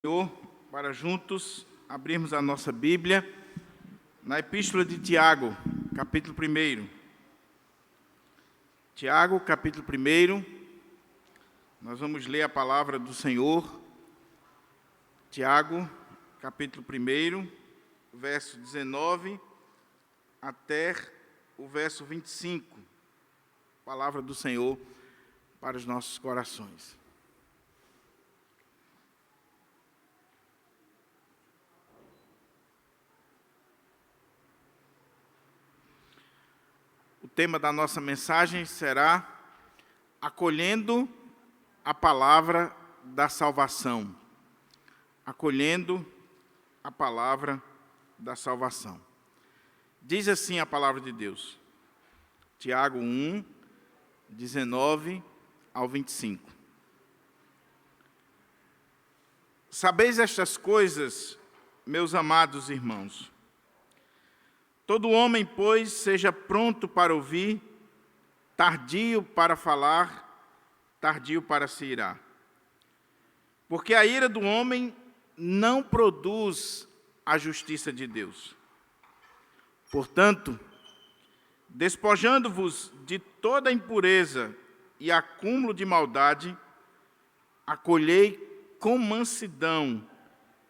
Senhor, para juntos abrirmos a nossa Bíblia na Epístola de Tiago, capítulo 1. Tiago, capítulo 1, nós vamos ler a palavra do Senhor. Tiago, capítulo 1, verso 19 até o verso 25. Palavra do Senhor para os nossos corações. O tema da nossa mensagem será acolhendo a palavra da salvação. Acolhendo a palavra da salvação. Diz assim a palavra de Deus. Tiago 1, 19 ao 25. Sabeis estas coisas, meus amados irmãos. Todo homem, pois, seja pronto para ouvir, tardio para falar, tardio para se irar. Porque a ira do homem não produz a justiça de Deus. Portanto, despojando-vos de toda impureza e acúmulo de maldade, acolhei com mansidão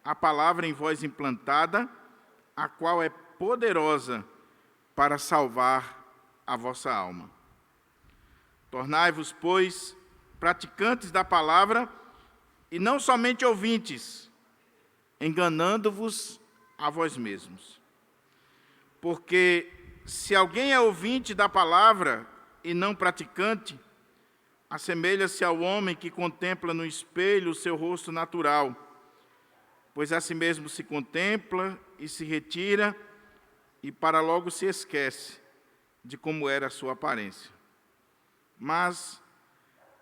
a palavra em vós implantada, a qual é poderosa para salvar a vossa alma. Tornai-vos, pois, praticantes da palavra e não somente ouvintes, enganando-vos a vós mesmos. Porque se alguém é ouvinte da palavra e não praticante, assemelha-se ao homem que contempla no espelho o seu rosto natural, pois a si mesmo se contempla e se retira, e para logo se esquece de como era a sua aparência. Mas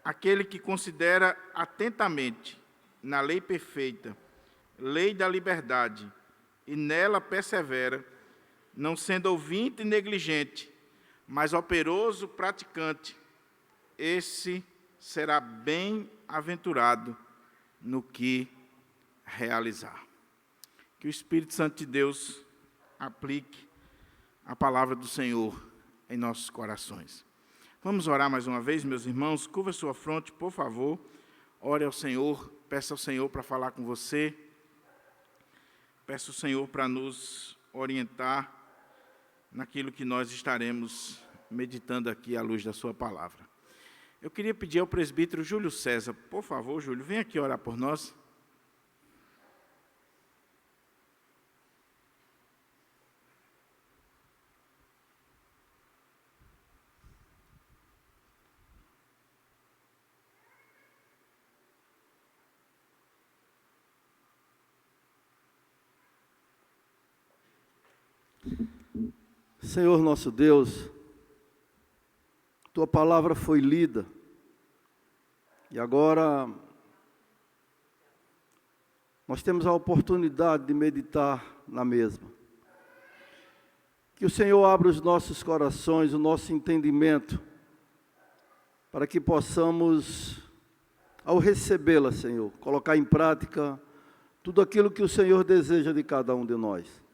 aquele que considera atentamente na lei perfeita, lei da liberdade, e nela persevera, não sendo ouvinte negligente, mas operoso praticante, esse será bem-aventurado no que realizar. Que o Espírito Santo de Deus aplique a palavra do Senhor em nossos corações. Vamos orar mais uma vez, meus irmãos. Curva sua fronte, por favor. Ore ao Senhor, peça ao Senhor para falar com você. Peça ao Senhor para nos orientar naquilo que nós estaremos meditando aqui à luz da sua palavra. Eu queria pedir ao presbítero Júlio César, por favor, Júlio, vem aqui orar por nós. Senhor nosso Deus, Tua palavra foi lida, e agora nós temos a oportunidade de meditar na mesma. Que o Senhor abra os nossos corações, o nosso entendimento, para que possamos, ao recebê-la, Senhor, colocar em prática tudo aquilo que o Senhor deseja de cada um de nós.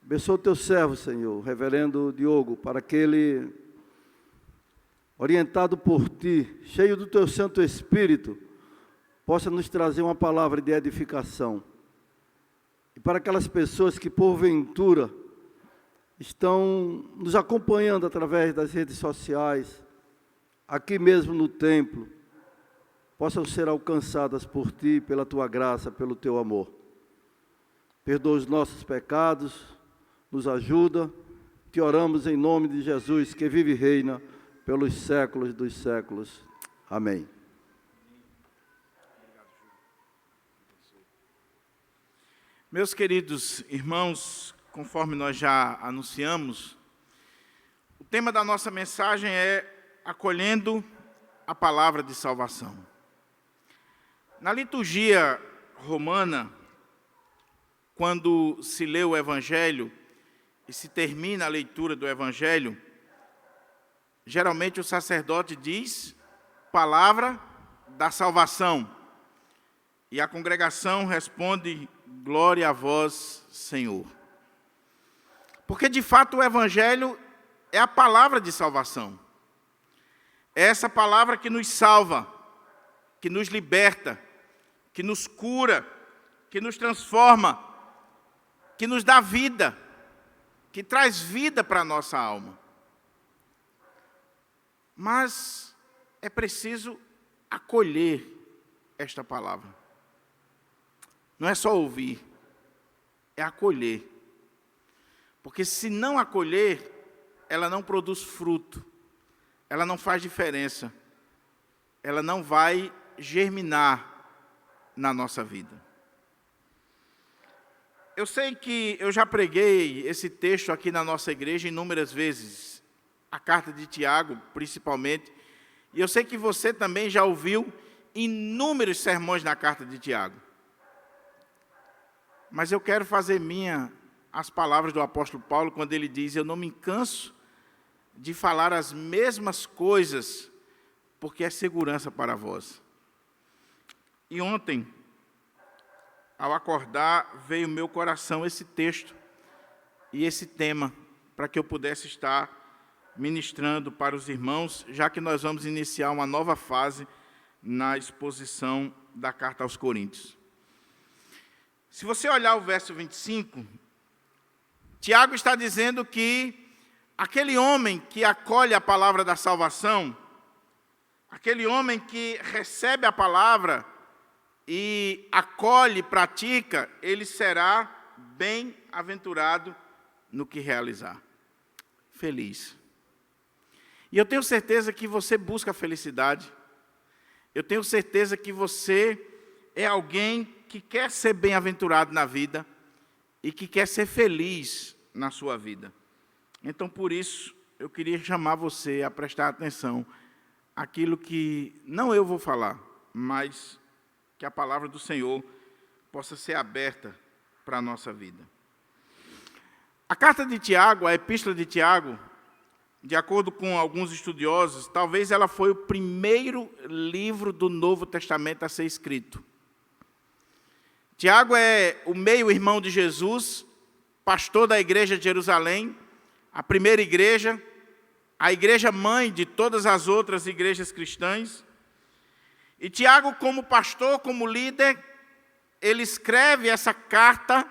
Abençoa o teu servo, Senhor, reverendo Diogo, para que ele, orientado por ti, cheio do teu Santo Espírito, possa nos trazer uma palavra de edificação. E para aquelas pessoas que, porventura, estão nos acompanhando através das redes sociais, aqui mesmo no templo, possam ser alcançadas por ti, pela tua graça, pelo teu amor. Perdoa os nossos pecados, nos ajuda, te oramos em nome de Jesus, que vive e reina pelos séculos dos séculos. Amém. Meus queridos irmãos, conforme nós já anunciamos, o tema da nossa mensagem é acolhendo a palavra de salvação. Na liturgia romana, quando se lê o Evangelho e se termina a leitura do Evangelho, geralmente o sacerdote diz palavra da salvação. E a congregação responde: glória a vós, Senhor. Porque, de fato, o Evangelho é a palavra de salvação. É essa palavra que nos salva, que nos liberta, que nos cura, que nos transforma, que nos dá vida, que traz vida para a nossa alma. Mas é preciso acolher esta palavra. Não é só ouvir, é acolher. Porque se não acolher, ela não produz fruto, ela não faz diferença, ela não vai germinar na nossa vida. Eu sei que eu já preguei esse texto aqui na nossa igreja inúmeras vezes, a carta de Tiago, principalmente, e eu sei que você também já ouviu inúmeros sermões na carta de Tiago. Mas eu quero fazer minha as palavras do apóstolo Paulo, quando ele diz: eu não me canso de falar as mesmas coisas, porque é segurança para vós. E ontem, ao acordar, veio ao meu coração esse texto e esse tema, para que eu pudesse estar ministrando para os irmãos, já que nós vamos iniciar uma nova fase na exposição da carta aos Coríntios. Se você olhar o verso 25, Tiago está dizendo que aquele homem que acolhe a palavra da salvação, aquele homem que recebe a palavra e acolhe, pratica, ele será bem-aventurado no que realizar. Feliz. E eu tenho certeza que você busca a felicidade. Eu tenho certeza que você é alguém que quer ser bem-aventurado na vida e que quer ser feliz na sua vida. Então, por isso, eu queria chamar você a prestar atenção àquilo que não eu vou falar, mas que a palavra do Senhor possa ser aberta para a nossa vida. A carta de Tiago, a epístola de Tiago, de acordo com alguns estudiosos, talvez ela foi o primeiro livro do Novo Testamento a ser escrito. Tiago é o meio-irmão de Jesus, pastor da igreja de Jerusalém, a primeira igreja, a igreja mãe de todas as outras igrejas cristãs. E Tiago, como pastor, como líder, ele escreve essa carta,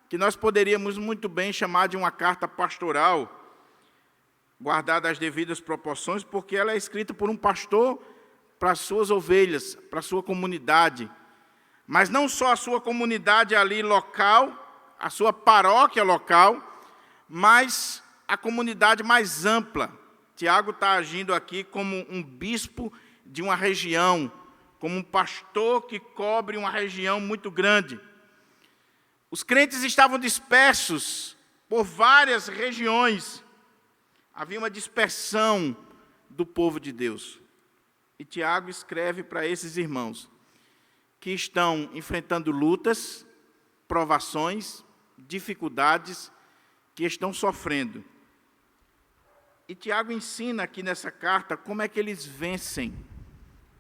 que nós poderíamos muito bem chamar de uma carta pastoral, guardada as devidas proporções, porque ela é escrita por um pastor para as suas ovelhas, para a sua comunidade. Mas não só a sua comunidade ali local, a sua paróquia local, mas a comunidade mais ampla. Tiago está agindo aqui como um bispo de uma região, como um pastor que cobre uma região muito grande. Os crentes estavam dispersos por várias regiões. Havia uma dispersão do povo de Deus. E Tiago escreve para esses irmãos que estão enfrentando lutas, provações, dificuldades, que estão sofrendo. E Tiago ensina aqui nessa carta como é que eles vencem,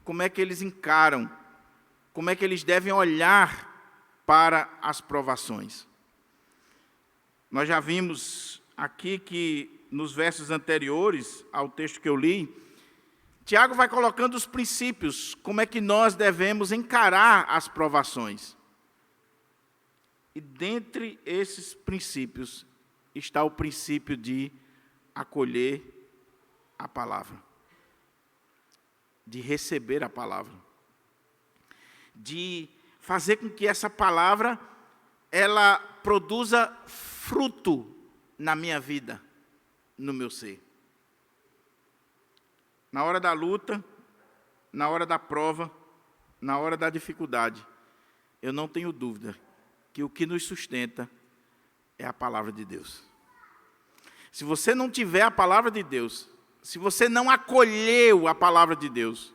como é que eles encaram, como é que eles devem olhar para as provações. Nós já vimos aqui que, nos versos anteriores ao texto que eu li, Tiago vai colocando os princípios, como é que nós devemos encarar as provações. E dentre esses princípios está o princípio de acolher a palavra, de receber a palavra, de fazer com que essa palavra ela produza fruto na minha vida, no meu ser. Na hora da luta, na hora da prova, na hora da dificuldade, eu não tenho dúvida que o que nos sustenta é a palavra de Deus. Se você não tiver a palavra de Deus, se você não acolheu a palavra de Deus,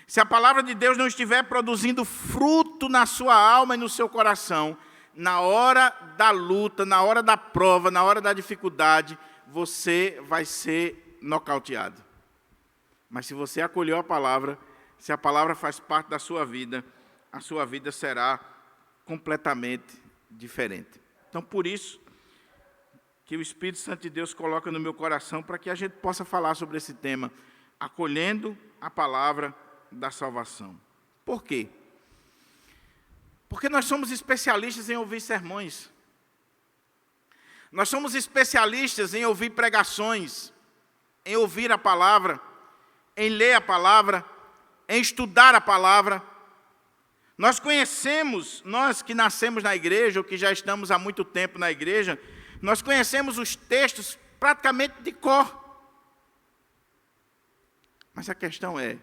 se a palavra de Deus não estiver produzindo fruto na sua alma e no seu coração, na hora da luta, na hora da prova, na hora da dificuldade, você vai ser nocauteado. Mas se você acolheu a palavra, se a palavra faz parte da sua vida, a sua vida será completamente diferente. Então, por isso que o Espírito Santo de Deus coloca no meu coração para que a gente possa falar sobre esse tema, acolhendo a palavra da salvação. Por quê? Porque nós somos especialistas em ouvir sermões. Nós somos especialistas em ouvir pregações, em ouvir a palavra, em ler a palavra, em estudar a palavra. Nós conhecemos, nós que nascemos na igreja, ou que já estamos há muito tempo na igreja, nós conhecemos os textos praticamente de cor. Mas a questão é,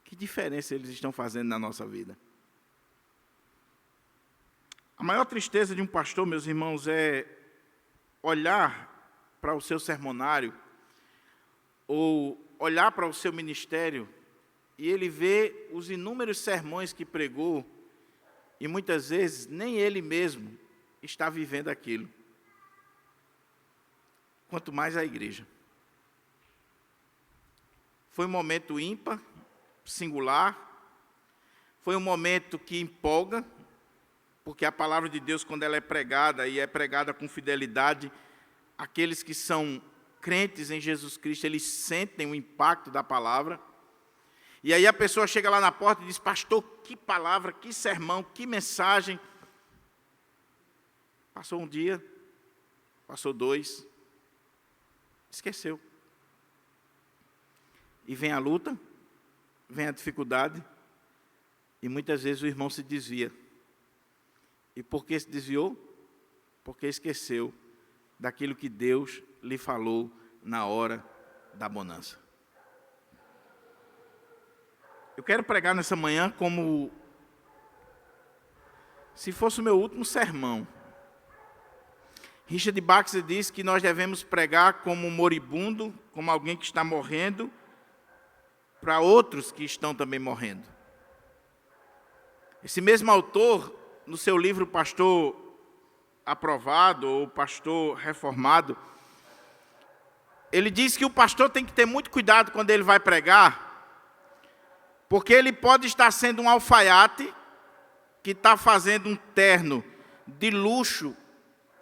que diferença eles estão fazendo na nossa vida? A maior tristeza de um pastor, meus irmãos, é olhar para o seu sermonário, ou olhar para o seu ministério, e ele vê os inúmeros sermões que pregou, e muitas vezes nem ele mesmo está vivendo aquilo. Quanto mais a igreja. Foi um momento ímpar, singular, foi um momento que empolga, porque a palavra de Deus, quando ela é pregada, e é pregada com fidelidade, aqueles que são crentes em Jesus Cristo, eles sentem o impacto da palavra. E aí a pessoa chega lá na porta e diz: pastor, que palavra, que sermão, que mensagem. Passou um dia, passou 2, esqueceu. E vem a luta, vem a dificuldade, e muitas vezes o irmão se desvia. E por que se desviou? Porque esqueceu daquilo que Deus lhe falou na hora da bonança. Eu quero pregar nessa manhã como se fosse o meu último sermão. Richard Baxter diz que nós devemos pregar como um moribundo, como alguém que está morrendo, para outros que estão também morrendo. Esse mesmo autor, no seu livro Pastor Aprovado, ou Pastor Reformado, ele diz que o pastor tem que ter muito cuidado quando ele vai pregar, porque ele pode estar sendo um alfaiate que está fazendo um terno de luxo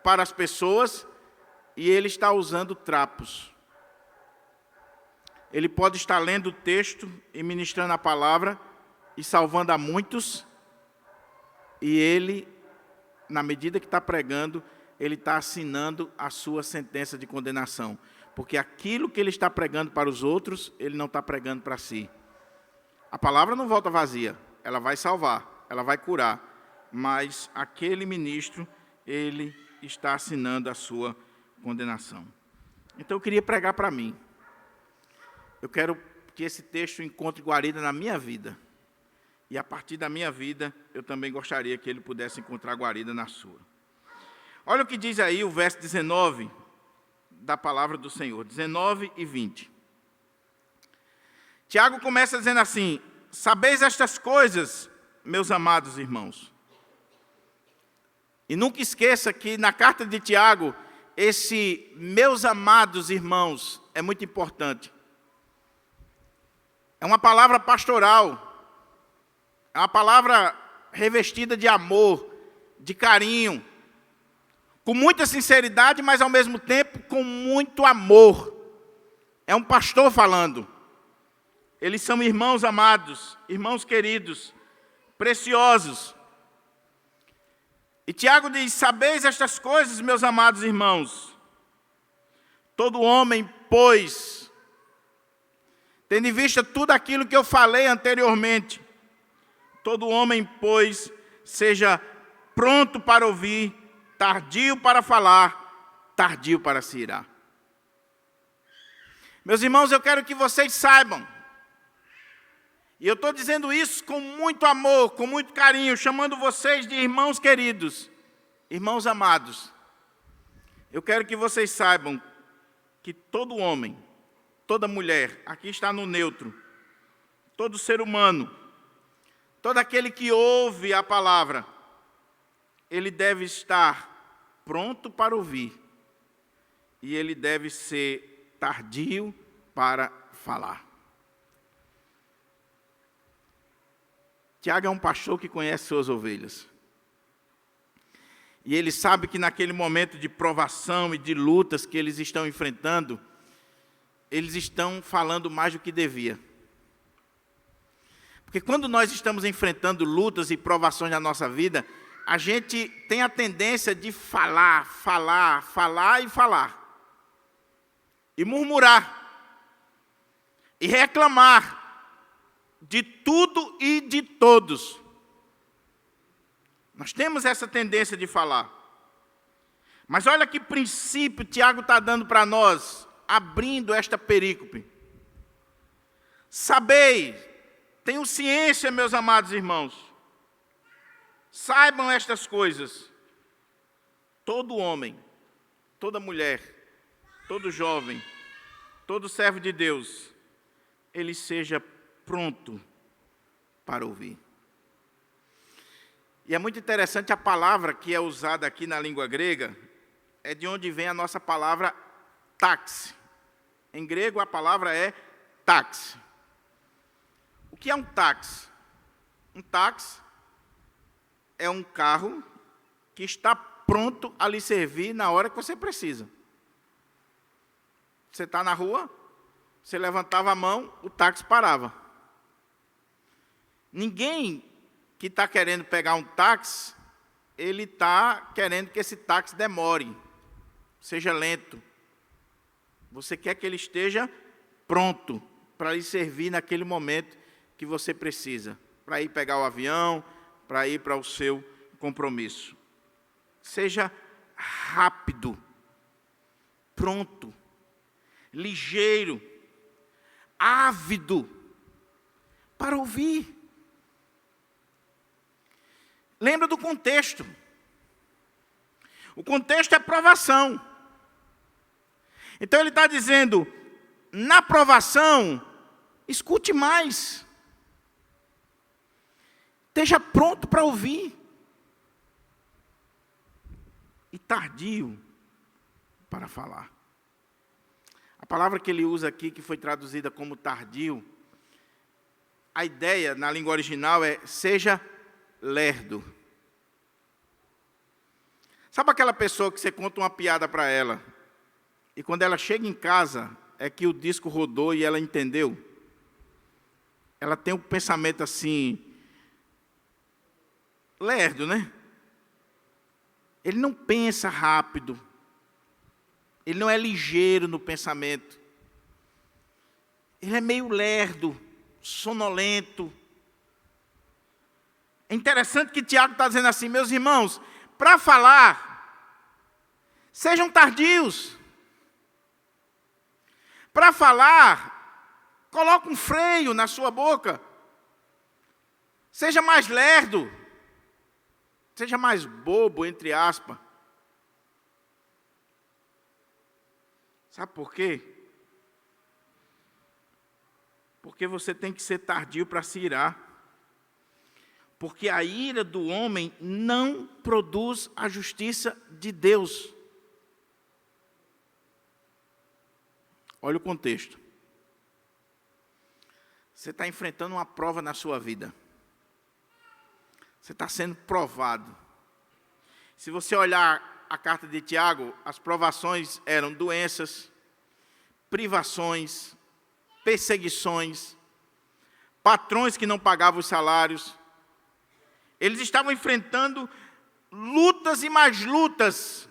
para as pessoas e ele está usando trapos. Ele pode estar lendo o texto e ministrando a palavra e salvando a muitos, e ele, na medida que está pregando, ele está assinando a sua sentença de condenação, porque aquilo que ele está pregando para os outros, ele não está pregando para si. A palavra não volta vazia, ela vai salvar, ela vai curar, mas aquele ministro, ele está assinando a sua condenação. Então eu queria pregar para mim. Eu quero que esse texto encontre guarida na minha vida. E a partir da minha vida, eu também gostaria que ele pudesse encontrar guarida na sua. Olha o que diz aí o verso 19 da palavra do Senhor, 19 e 20. Tiago começa dizendo assim: sabeis estas coisas, meus amados irmãos. E nunca esqueça que na carta de Tiago, esse meus amados irmãos é muito importante. É uma palavra pastoral, é uma palavra revestida de amor, de carinho, com muita sinceridade, mas ao mesmo tempo com muito amor. É um pastor falando. Eles são irmãos amados, irmãos queridos, preciosos. E Tiago diz: sabeis estas coisas, meus amados irmãos. Todo homem, pois, tendo em vista tudo aquilo que eu falei anteriormente, todo homem, pois, seja pronto para ouvir, tardio para falar, tardio para se irar. Meus irmãos, eu quero que vocês saibam, e eu estou dizendo isso com muito amor, com muito carinho, chamando vocês de irmãos queridos, irmãos amados. Eu quero que vocês saibam que todo homem, toda mulher, aqui está no neutro, todo ser humano, todo aquele que ouve a palavra, ele deve estar pronto para ouvir, e ele deve ser tardio para falar. Tiago é um pastor que conhece suas ovelhas. E ele sabe que naquele momento de provação e de lutas que eles estão enfrentando, eles estão falando mais do que devia. Porque quando nós estamos enfrentando lutas e provações na nossa vida, a gente tem a tendência de falar. E murmurar. E reclamar de tudo e de todos. Nós temos essa tendência de falar. Mas olha que princípio Tiago está dando para nós, abrindo esta perícope. Sabei, tenham ciência, meus amados irmãos. Saibam estas coisas. Todo homem, toda mulher, todo jovem, todo servo de Deus, ele seja pronto para ouvir. E é muito interessante a palavra que é usada aqui na língua grega, é de onde vem a nossa palavra táxi. Em grego a palavra é táxi. O que é um táxi? Um táxi é um carro que está pronto a lhe servir na hora que você precisa. Você está na rua, você levantava a mão, o táxi parava. Ninguém que está querendo pegar um táxi, ele está querendo que esse táxi demore, seja lento. Você quer que ele esteja pronto para lhe servir naquele momento que você precisa, para ir pegar o avião, para ir para o seu compromisso. Seja rápido, pronto, ligeiro, ávido para ouvir. Lembra do contexto. O contexto é provação. Então ele está dizendo, na provação, escute mais. Esteja pronto para ouvir. E tardio para falar. A palavra que ele usa aqui, que foi traduzida como tardio, a ideia na língua original é seja lerdo. Sabe aquela pessoa que você conta uma piada para ela, e quando ela chega em casa, é que o disco rodou e ela entendeu? Ela tem um pensamento assim, lerdo, né? Ele não pensa rápido. Ele não é ligeiro no pensamento. Ele é meio lerdo, sonolento. É interessante que Tiago está dizendo assim, meus irmãos, para falar, sejam tardios. Para falar, coloque um freio na sua boca. Seja mais lerdo. Seja mais bobo, entre aspas. Sabe por quê? Porque você tem que ser tardio para se irar. Porque a ira do homem não produz a justiça de Deus. Olha o contexto. Você está enfrentando uma prova na sua vida. Você está sendo provado. Se você olhar a carta de Tiago, as provações eram doenças, privações, perseguições, patrões que não pagavam os salários. Eles estavam enfrentando lutas e mais lutas.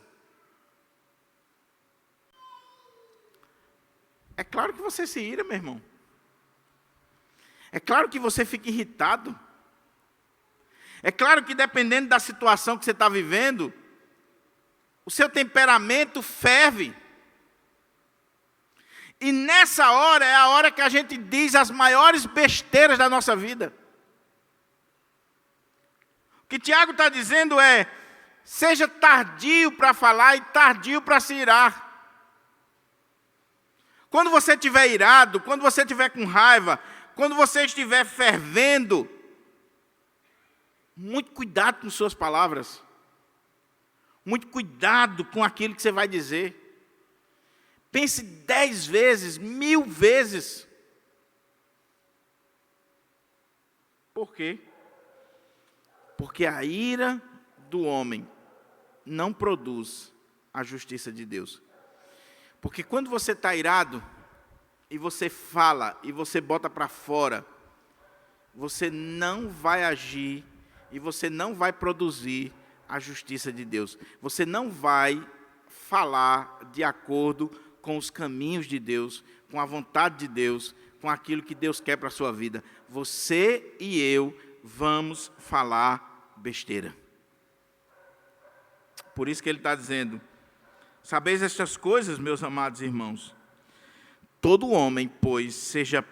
É claro que você se ira, meu irmão. É claro que você fica irritado. É claro que dependendo da situação que você está vivendo, o seu temperamento ferve. E nessa hora é a hora que a gente diz as maiores besteiras da nossa vida. O que Tiago está dizendo é, seja tardio para falar e tardio para se irar. Quando você estiver irado, quando você estiver com raiva, quando você estiver fervendo, muito cuidado com suas palavras. Muito cuidado com aquilo que você vai dizer. Pense 10 vezes, 1000 vezes. Por quê? Porque a ira do homem não produz a justiça de Deus. Porque quando você está irado, e você fala, e você bota para fora, você não vai agir, e você não vai produzir a justiça de Deus. Você não vai falar de acordo com os caminhos de Deus, com a vontade de Deus, com aquilo que Deus quer para a sua vida. Você e eu vamos falar besteira. Por isso que ele está dizendo: sabeis estas coisas, meus amados irmãos. Todo homem, pois, seja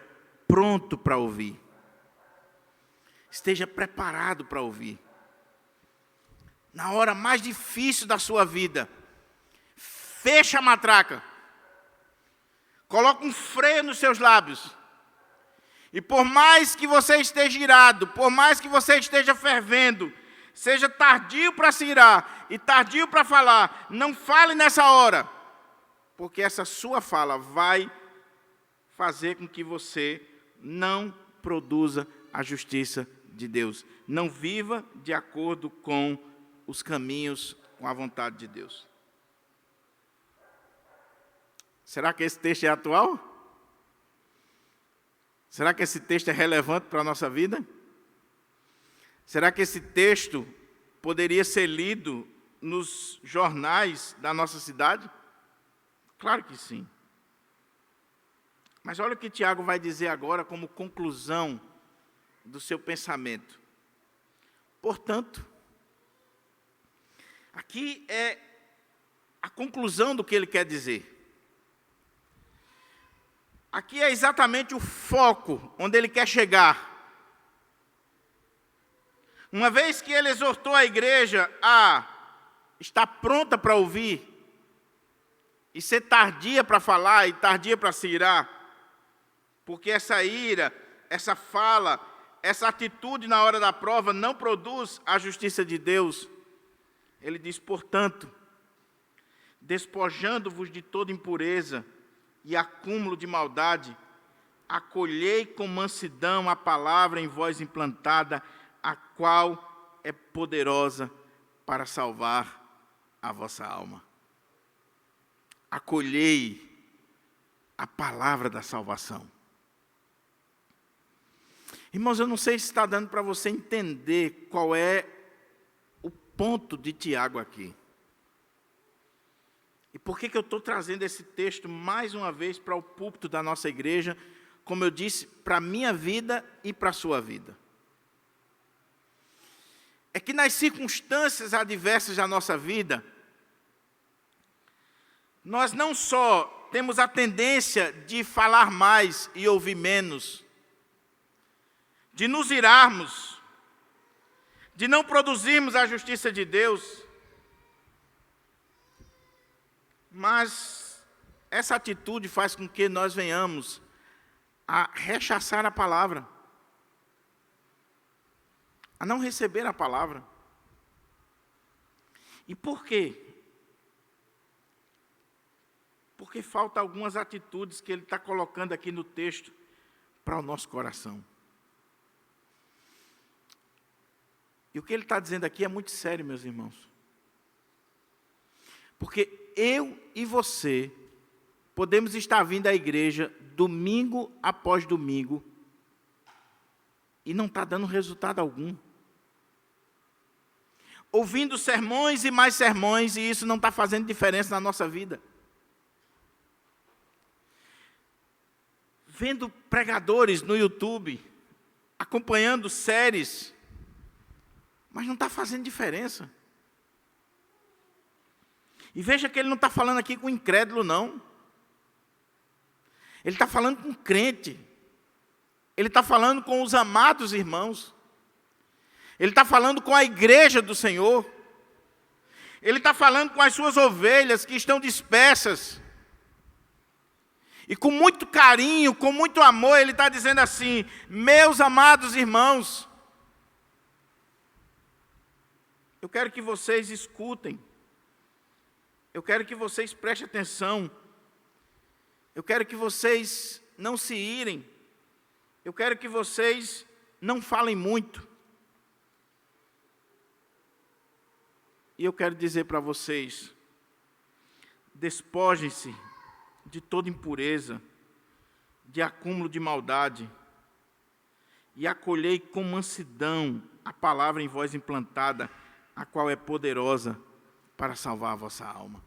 pronto para ouvir. Esteja preparado para ouvir. Na hora mais difícil da sua vida, fecha a matraca. Coloca um freio nos seus lábios. E por mais que você esteja irado, por mais que você esteja fervendo, seja tardio para se irar e tardio para falar, não fale nessa hora, porque essa sua fala vai fazer com que você não produza a justiça de Deus. Não viva de acordo com os caminhos, com a vontade de Deus. Será que esse texto é atual? Será que esse texto é relevante para a nossa vida? Será que esse texto poderia ser lido nos jornais da nossa cidade? Claro que sim. Mas olha o que Tiago vai dizer agora como conclusão do seu pensamento. Portanto, aqui é a conclusão do que ele quer dizer. Aqui é exatamente o foco onde ele quer chegar. Uma vez que ele exortou a igreja a estar pronta para ouvir, e ser tardia para falar e tardia para se irar, porque essa ira, essa fala, essa atitude na hora da prova não produz a justiça de Deus. Ele diz: portanto, despojando-vos de toda impureza e acúmulo de maldade, acolhei com mansidão a palavra em vós implantada, a qual é poderosa para salvar a vossa alma. Acolhei a palavra da salvação. Irmãos, eu não sei se está dando para você entender qual é o ponto de Tiago aqui. E por que eu estou trazendo esse texto mais uma vez para o púlpito da nossa igreja, como eu disse, para a minha vida e para a sua vida? É que nas circunstâncias adversas da nossa vida, nós não só temos a tendência de falar mais e ouvir menos, de nos irarmos, de não produzirmos a justiça de Deus, mas essa atitude faz com que nós venhamos a rechaçar a palavra, a não receber a palavra. E por quê? Porque faltam algumas atitudes que ele está colocando aqui no texto para o nosso coração. E o que ele está dizendo aqui é muito sério, meus irmãos. Porque eu e você podemos estar vindo à igreja domingo após domingo e não está dando resultado algum. Ouvindo sermões e mais sermões, e isso não está fazendo diferença na nossa vida. Vendo pregadores no YouTube, acompanhando séries, mas não está fazendo diferença. E veja que ele não está falando aqui com incrédulo, não. Ele está falando com crente. Ele está falando com os amados irmãos. Ele está falando com a igreja do Senhor. Ele está falando com as suas ovelhas que estão dispersas. E com muito carinho, com muito amor, ele está dizendo assim: meus amados irmãos, eu quero que vocês escutem. Eu quero que vocês prestem atenção. Eu quero que vocês não se irem. Eu quero que vocês não falem muito. E eu quero dizer para vocês, despojem-se de toda impureza, de acúmulo de maldade, e acolhei com mansidão a palavra em vós implantada, a qual é poderosa para salvar a vossa alma.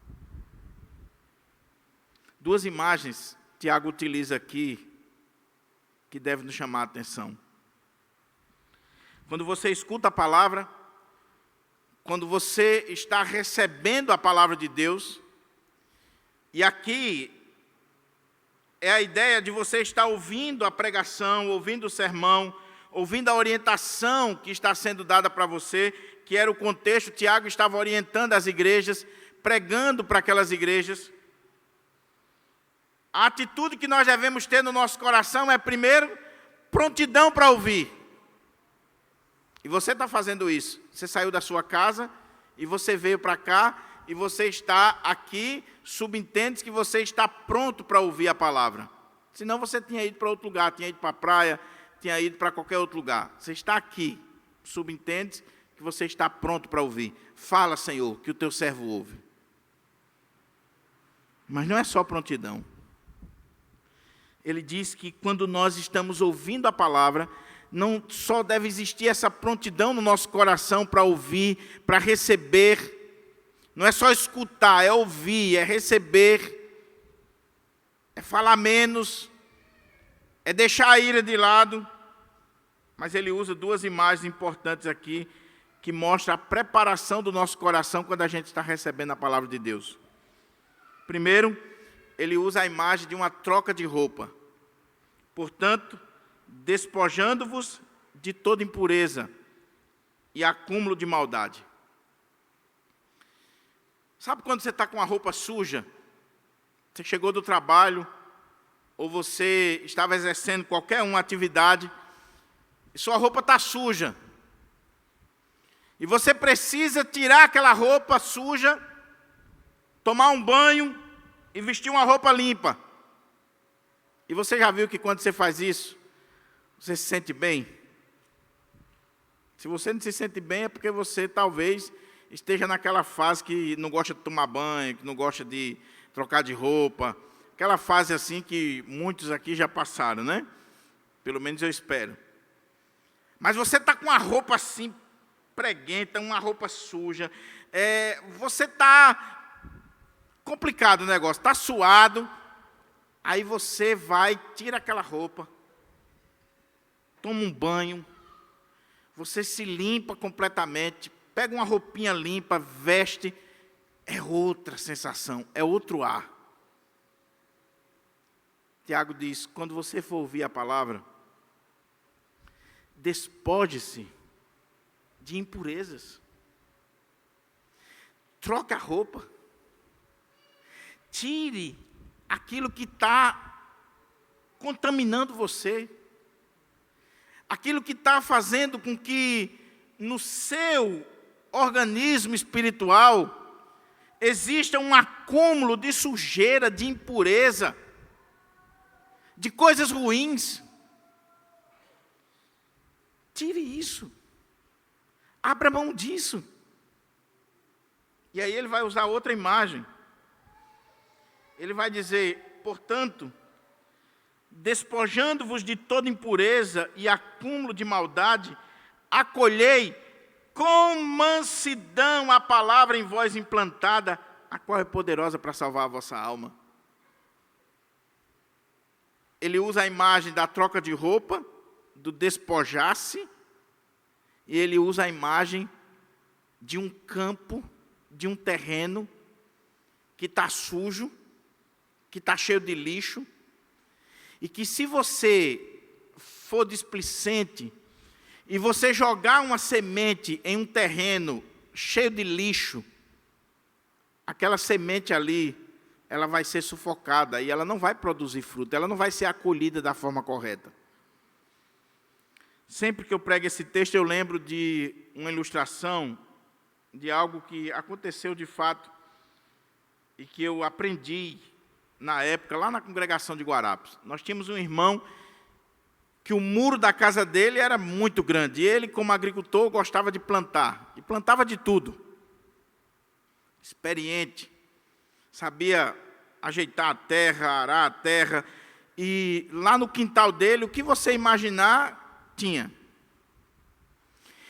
Duas imagens Tiago utiliza aqui, que devem nos chamar a atenção. Quando você escuta a palavra, quando você está recebendo a palavra de Deus, e aqui é a ideia de você estar ouvindo a pregação, ouvindo o sermão, ouvindo a orientação que está sendo dada para você, que era o contexto. Tiago estava orientando as igrejas, pregando para aquelas igrejas. A atitude que nós devemos ter no nosso coração é, primeiro, prontidão para ouvir. E você está fazendo isso. Você saiu da sua casa e você veio para cá e você está aqui, subentende que você está pronto para ouvir a palavra. Senão você tinha ido para outro lugar, tinha ido para a praia, tinha ido para qualquer outro lugar. Você está aqui, subentende que você está pronto para ouvir. Fala, Senhor, que o teu servo ouve. Mas não é só prontidão. Ele diz que quando nós estamos ouvindo a palavra, não só deve existir essa prontidão no nosso coração para ouvir, para receber. Não é só escutar, é ouvir, é receber, é falar menos, é deixar a ira de lado. Mas ele usa duas imagens importantes aqui, que mostram a preparação do nosso coração quando a gente está recebendo a palavra de Deus. Primeiro, ele usa a imagem de uma troca de roupa. Portanto, despojando-vos de toda impureza e acúmulo de maldade. Sabe quando você está com a roupa suja? Você chegou do trabalho, ou você estava exercendo qualquer uma atividade, e sua roupa está suja. E você precisa tirar aquela roupa suja, tomar um banho e vestir uma roupa limpa. E você já viu que quando você faz isso, você se sente bem? Se você não se sente bem, é porque você talvez esteja naquela fase que não gosta de tomar banho, que não gosta de trocar de roupa. Aquela fase assim que muitos aqui já passaram, né? Pelo menos eu espero. Mas você está com uma roupa assim, preguenta, uma roupa suja. Você está complicado o negócio, está suado. Aí você vai, tira aquela roupa, toma um banho, você se limpa completamente, pega uma roupinha limpa, veste, é outra sensação, é outro ar. Tiago diz, quando você for ouvir a palavra, despoje-se de impurezas. Troca a roupa. Tire aquilo que está contaminando você. Aquilo que está fazendo com que no seu organismo espiritual exista um acúmulo de sujeira, de impureza, de coisas ruins. Tire isso. Abra mão disso. E aí ele vai usar outra imagem. Ele vai dizer, portanto, despojando-vos de toda impureza e acúmulo de maldade, acolhei com mansidão a palavra em vós implantada, a qual é poderosa para salvar a vossa alma. Ele usa a imagem da troca de roupa, do despojar-se, e ele usa a imagem de um campo, de um terreno que está sujo, que está cheio de lixo, e que se você for displicente, e você jogar uma semente em um terreno cheio de lixo, aquela semente ali, ela vai ser sufocada, e ela não vai produzir fruto, ela não vai ser acolhida da forma correta. Sempre que eu prego esse texto, eu lembro de uma ilustração, de algo que aconteceu de fato, e que eu aprendi na época, lá na congregação de Guarapes. Nós tínhamos um irmão que o muro da casa dele era muito grande. E ele, como agricultor, gostava de plantar. E plantava de tudo. experiente, sabia ajeitar a terra, arar a terra, e lá no quintal dele, o que você imaginar, tinha.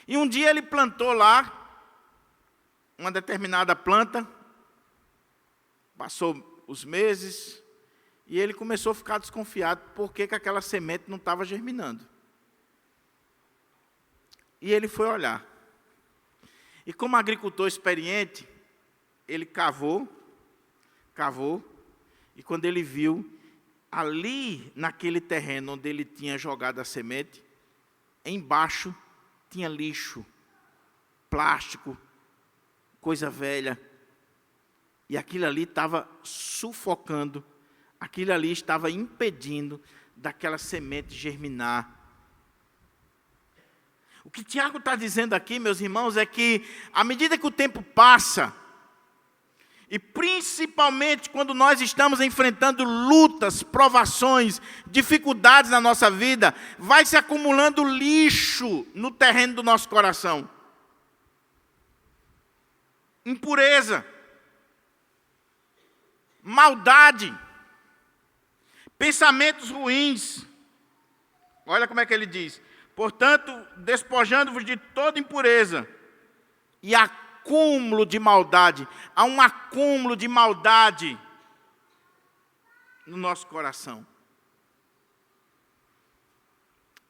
E um dia ele plantou lá uma determinada planta, passou os meses, e ele começou a ficar desconfiado por que aquela semente não estava germinando. E ele foi olhar. E como agricultor experiente, ele cavou, e quando ele viu, ali naquele terreno onde ele tinha jogado a semente, embaixo tinha lixo, plástico, coisa velha. E aquilo ali estava sufocando, aquilo ali estava impedindo daquela semente germinar. O que Tiago está dizendo aqui, meus irmãos, é que à medida que o tempo passa, e principalmente quando nós estamos enfrentando lutas, provações, dificuldades na nossa vida, vai se acumulando lixo no terreno do nosso coração. Impureza, maldade, pensamentos ruins. Olha como é que ele diz: portanto, despojando-vos de toda impureza e acúmulo de maldade. Há um acúmulo de maldade no nosso coração.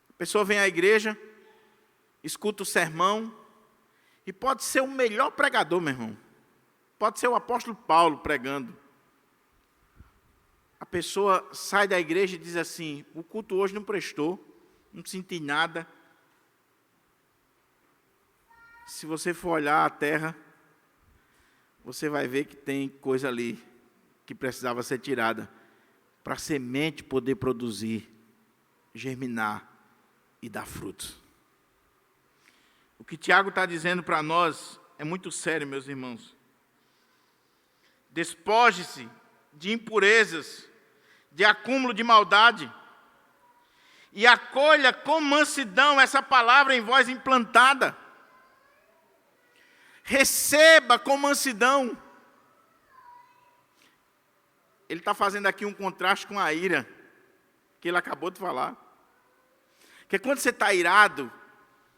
A pessoa vem à igreja, escuta o sermão, e pode ser o melhor pregador, meu irmão. Pode ser o apóstolo Paulo pregando. A pessoa sai da igreja e diz assim: o culto hoje não prestou, não senti nada. Se você for olhar a terra, você vai ver que tem coisa ali que precisava ser tirada para a semente poder produzir, germinar e dar frutos. O que Tiago está dizendo para nós é muito sério, meus irmãos. Despoje-se de impurezas, de acúmulo de maldade, e acolha com mansidão essa palavra em vós implantada. Receba com mansidão. Ele está fazendo aqui um contraste com a ira, que ele acabou de falar. Porque quando você está irado,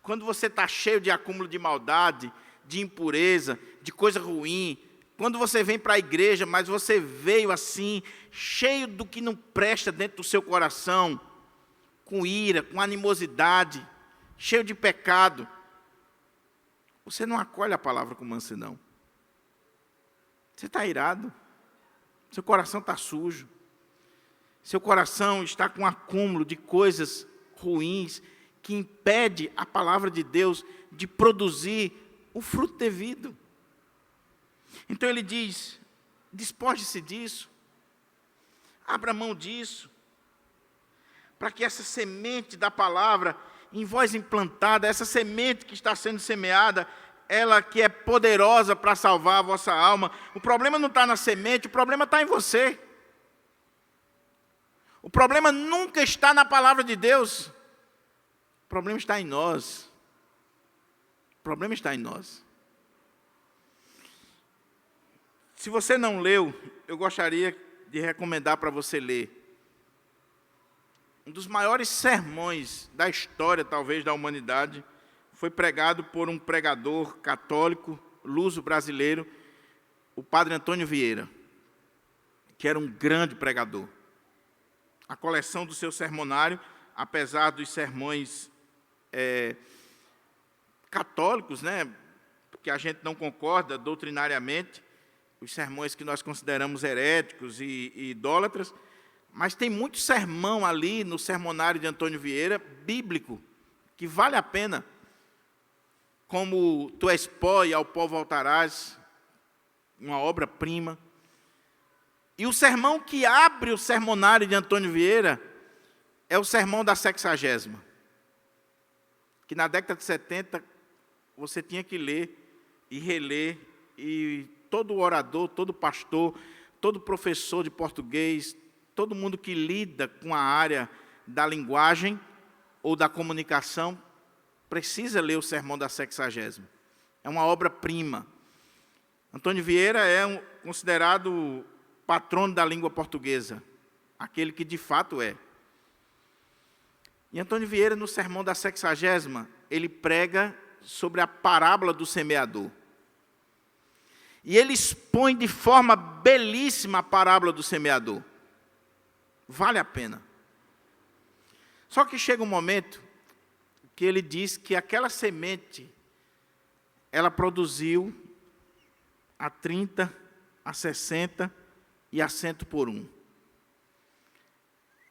quando você está cheio de acúmulo de maldade, de impureza, de coisa ruim, quando você vem para a igreja, mas você veio assim, cheio do que não presta dentro do seu coração, com ira, com animosidade, cheio de pecado, você não acolhe a palavra com mansidão. Você está irado, seu coração está sujo, seu coração está com um acúmulo de coisas ruins que impede a palavra de Deus de produzir o fruto devido. Então ele diz: despoje-se disso, abra mão disso, para que essa semente da palavra em vós implantada, essa semente que está sendo semeada, ela que é poderosa para salvar a vossa alma. O problema não está na semente, o problema está em você. O problema nunca está na palavra de Deus. O problema está em nós. O problema está em nós. Se você não leu, eu gostaria de recomendar para você ler. Um dos maiores sermões da história, talvez, da humanidade, foi pregado por um pregador católico, luso-brasileiro, o padre Antônio Vieira, que era um grande pregador. A coleção do seu sermonário, apesar dos sermões católicos, né, que a gente não concorda doutrinariamente, os sermões que nós consideramos heréticos e idólatras, mas tem muito sermão ali no sermonário de Antônio Vieira, bíblico, que vale a pena, como Tu és pó e ao pó voltarás, uma obra-prima. E o sermão que abre o sermonário de Antônio Vieira é o sermão da 60ª, que na década de 70 você tinha que ler e reler, e todo orador, todo pastor, todo professor de português, todo mundo que lida com a área da linguagem ou da comunicação precisa ler o sermão da 60ª. É uma obra-prima. Antônio Vieira é considerado o patrono da língua portuguesa, aquele que de fato é. E Antônio Vieira, no sermão da 60ª, ele prega sobre a parábola do semeador. E ele expõe de forma belíssima a parábola do semeador. Vale a pena. Só que chega um momento que ele diz que aquela semente, ela produziu a 30, a 60 e a 100 por 1.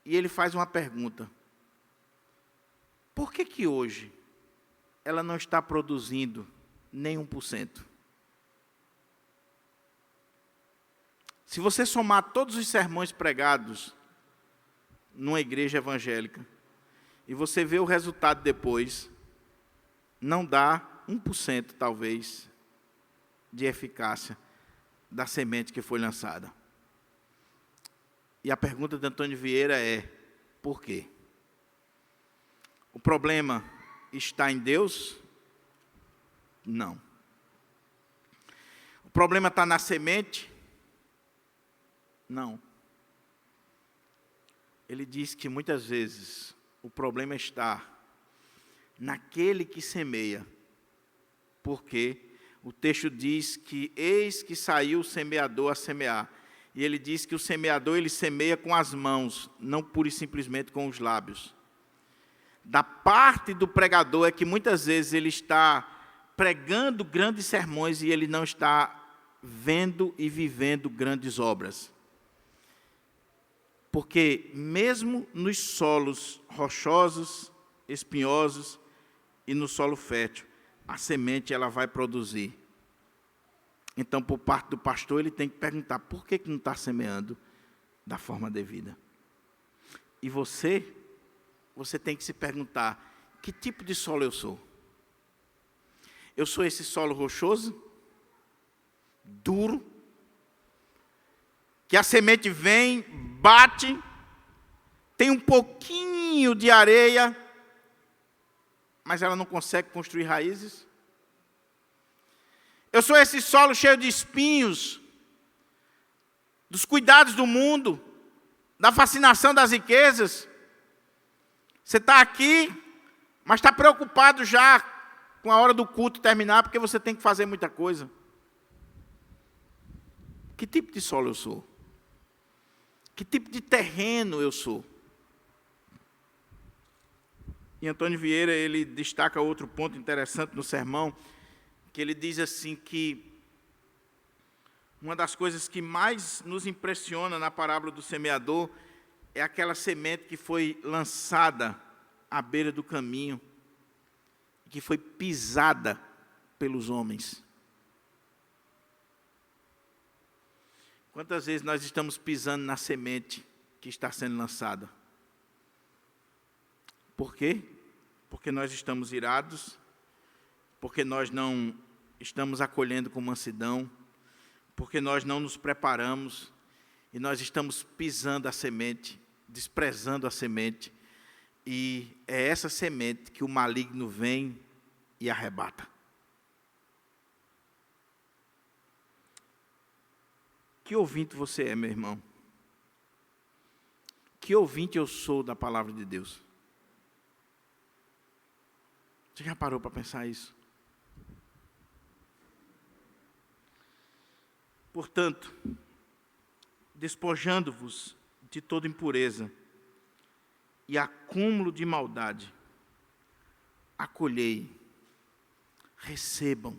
E ele faz uma pergunta. Por que hoje ela não está produzindo nem 1%? Se você somar todos os sermões pregados numa igreja evangélica, e você vê o resultado depois, não dá 1% talvez de eficácia da semente que foi lançada. E a pergunta de Antônio Vieira é: por quê? O problema está em Deus? Não. O problema está na semente? Não. Ele diz que muitas vezes o problema está naquele que semeia, porque o texto diz que eis que saiu o semeador a semear, e ele diz que o semeador ele semeia com as mãos, não pura e simplesmente com os lábios. Da parte do pregador é que muitas vezes ele está pregando grandes sermões e ele não está vendo e vivendo grandes obras. Porque mesmo nos solos rochosos, espinhosos e no solo fértil, a semente ela vai produzir. Então, por parte do pastor, ele tem que perguntar, por que não está semeando da forma devida? E você tem que se perguntar, que tipo de solo eu sou? Eu sou esse solo rochoso, duro, que a semente vem, bate, tem um pouquinho de areia, mas ela não consegue construir raízes? Eu sou esse solo cheio de espinhos, dos cuidados do mundo, da fascinação das riquezas. Você está aqui, mas está preocupado já com a hora do culto terminar, porque você tem que fazer muita coisa. Que tipo de solo eu sou? Que tipo de terreno eu sou? E Antônio Vieira, ele destaca outro ponto interessante no sermão, que ele diz assim que uma das coisas que mais nos impressiona na parábola do semeador é aquela semente que foi lançada à beira do caminho, que foi pisada pelos homens. Quantas vezes nós estamos pisando na semente que está sendo lançada? Por quê? Porque nós estamos irados, porque nós não estamos acolhendo com mansidão, porque nós não nos preparamos e nós estamos pisando a semente, desprezando a semente, e é essa semente que o maligno vem e arrebata. Que ouvinte você é, meu irmão? Que ouvinte eu sou da palavra de Deus? Você já parou para pensar isso? Portanto, despojando-vos de toda impureza e acúmulo de maldade, acolhei, recebam,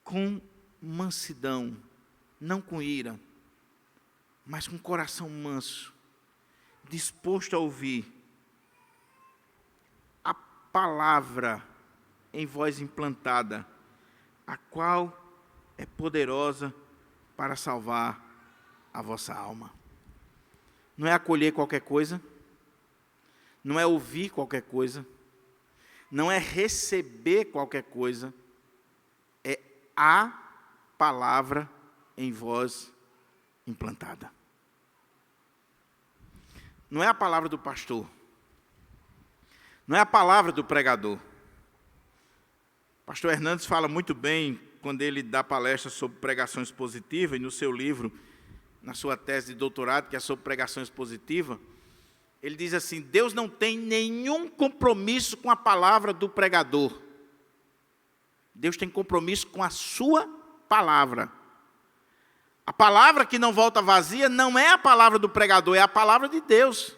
com mansidão, não com ira, mas com coração manso, disposto a ouvir a palavra em vós implantada, a qual é poderosa para salvar a vossa alma. Não é acolher qualquer coisa, não é ouvir qualquer coisa, não é receber qualquer coisa, é a palavra em vós implantada. Não é a palavra do pastor, não é a palavra do pregador. O pastor Hernandes fala muito bem quando ele dá palestra sobre pregação expositiva, e no seu livro, na sua tese de doutorado, que é sobre pregação expositiva, ele diz assim: Deus não tem nenhum compromisso com a palavra do pregador. Deus tem compromisso com a sua palavra. A palavra que não volta vazia não é a palavra do pregador, é a palavra de Deus.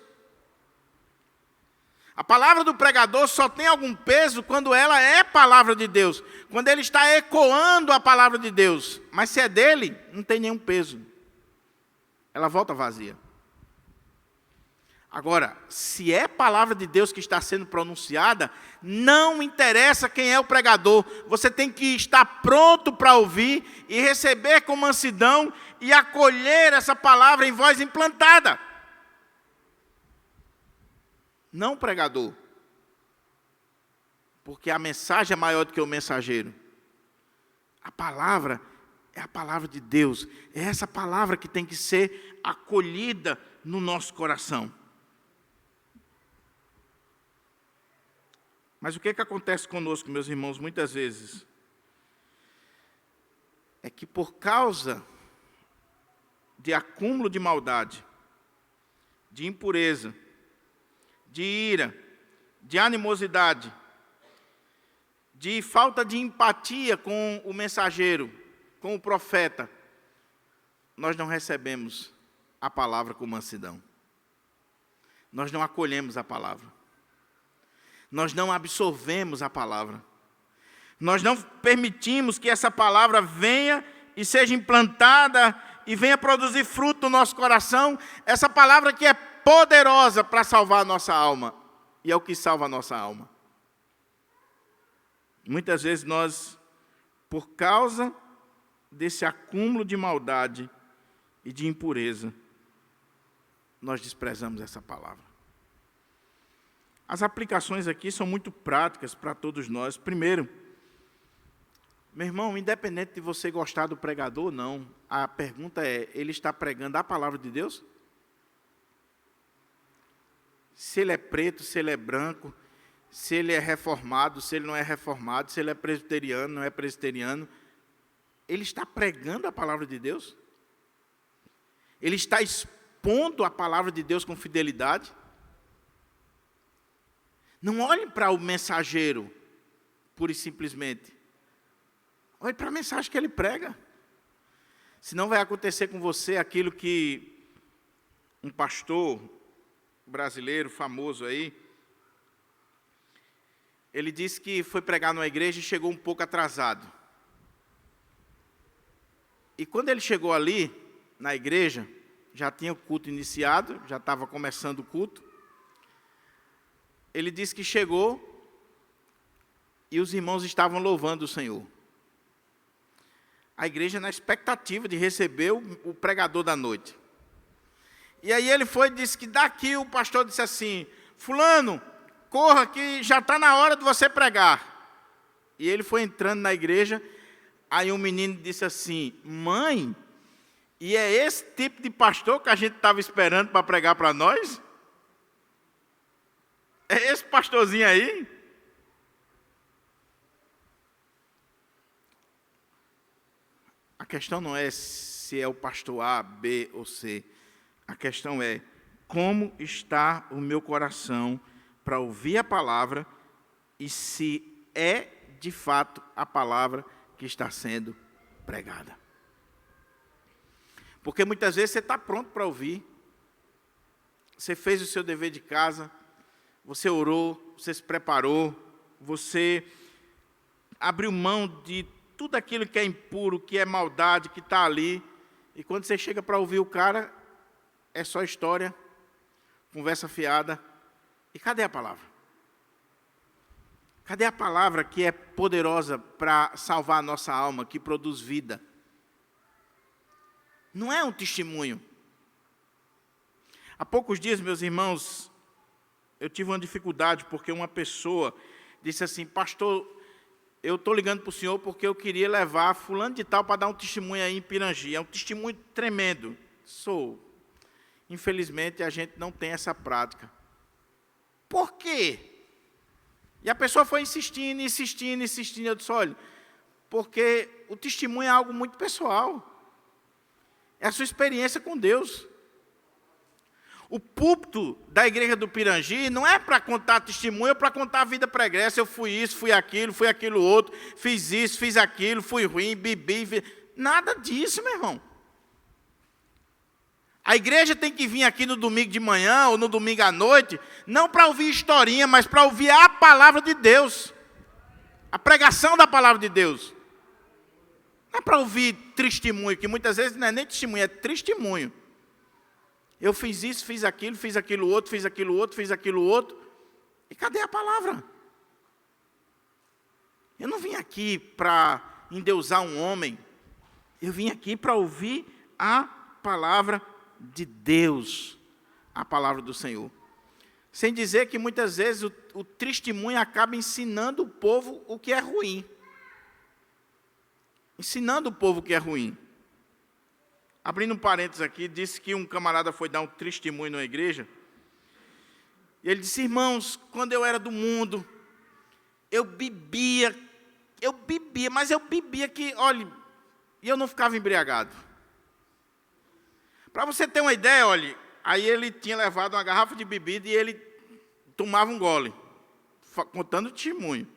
A palavra do pregador só tem algum peso quando ela é palavra de Deus, quando ele está ecoando a palavra de Deus. Mas se é dele, não tem nenhum peso. Ela volta vazia. Agora, se é palavra de Deus que está sendo pronunciada, não interessa quem é o pregador, você tem que estar pronto para ouvir e receber com mansidão e acolher essa palavra em voz implantada. Não o pregador, porque a mensagem é maior do que o mensageiro. A palavra é a palavra de Deus, é essa palavra que tem que ser acolhida no nosso coração. Mas o que acontece conosco, meus irmãos, muitas vezes? É que por causa de acúmulo de maldade, de impureza, de ira, de animosidade, de falta de empatia com o mensageiro, com o profeta, nós não recebemos a palavra com mansidão. Nós não acolhemos a palavra. Nós não absorvemos a palavra. Nós não permitimos que essa palavra venha e seja implantada e venha produzir fruto no nosso coração. Essa palavra que é poderosa para salvar a nossa alma. E é o que salva a nossa alma. Muitas vezes nós, por causa desse acúmulo de maldade e de impureza, nós desprezamos essa palavra. As aplicações aqui são muito práticas para todos nós. Primeiro, meu irmão, independente de você gostar do pregador ou não, a pergunta é, ele está pregando a palavra de Deus? Se ele é preto, se ele é branco, se ele é reformado, se ele não é reformado, se ele é presbiteriano, não é presbiteriano, ele está pregando a palavra de Deus? Ele está expondo a palavra de Deus com fidelidade? Não olhe para o mensageiro, pura e simplesmente. Olhe para a mensagem que ele prega. Senão vai acontecer com você aquilo que um pastor brasileiro famoso aí, ele disse que foi pregar numa igreja e chegou um pouco atrasado. E quando ele chegou ali, na igreja, já tinha o culto iniciado, já estava começando o culto. Ele disse que chegou e os irmãos estavam louvando o Senhor. A igreja na expectativa de receber o pregador da noite. E aí ele foi e disse que daqui o pastor disse assim: fulano, corra que já está na hora de você pregar. E ele foi entrando na igreja, aí um menino disse assim: mãe, e é esse tipo de pastor que a gente estava esperando para pregar para nós? É esse pastorzinho aí? A questão não é se é o pastor A, B ou C. A questão é como está o meu coração para ouvir a palavra e se é, de fato, a palavra que está sendo pregada. Porque muitas vezes você está pronto para ouvir, você fez o seu dever de casa, você orou, você se preparou, você abriu mão de tudo aquilo que é impuro, que é maldade, que está ali, e quando você chega para ouvir o cara, é só história, conversa fiada. E cadê a palavra? Cadê a palavra que é poderosa para salvar a nossa alma, que produz vida? Não é um testemunho. Há poucos dias, meus irmãos, eu tive uma dificuldade, porque uma pessoa disse assim: pastor, eu estou ligando para o senhor porque eu queria levar fulano de tal para dar um testemunho aí em Pirangi. É um testemunho tremendo. Sou. Infelizmente, a gente não tem essa prática. Por quê? E a pessoa foi insistindo. Eu disse: olha, porque o testemunho é algo muito pessoal. É a sua experiência com Deus. O púlpito da igreja do Pirangi não é para contar testemunho, é para contar a vida pregressa. Eu fui isso, fui aquilo outro, fiz isso, fiz aquilo, fui ruim, bebi. Nada disso, meu irmão. A igreja tem que vir aqui no domingo de manhã ou no domingo à noite, não para ouvir historinha, mas para ouvir a palavra de Deus. A pregação da palavra de Deus. Não é para ouvir testemunho, que muitas vezes não é nem testemunho, é testemunho. Eu fiz isso, fiz aquilo outro, fiz aquilo outro, fiz aquilo outro. E cadê a palavra? Eu não vim aqui para endeusar um homem. Eu vim aqui para ouvir a palavra de Deus, a palavra do Senhor. Sem dizer que muitas vezes o testemunho acaba ensinando o povo o que é ruim. Ensinando o povo o que é ruim. Abrindo um parênteses aqui, disse que um camarada foi dar um testemunho na igreja. E ele disse: irmãos, quando eu era do mundo, eu bebia, mas eu bebia que, olha, e eu não ficava embriagado. Para você ter uma ideia, olha, aí ele tinha levado uma garrafa de bebida e ele tomava um gole, contando testemunho.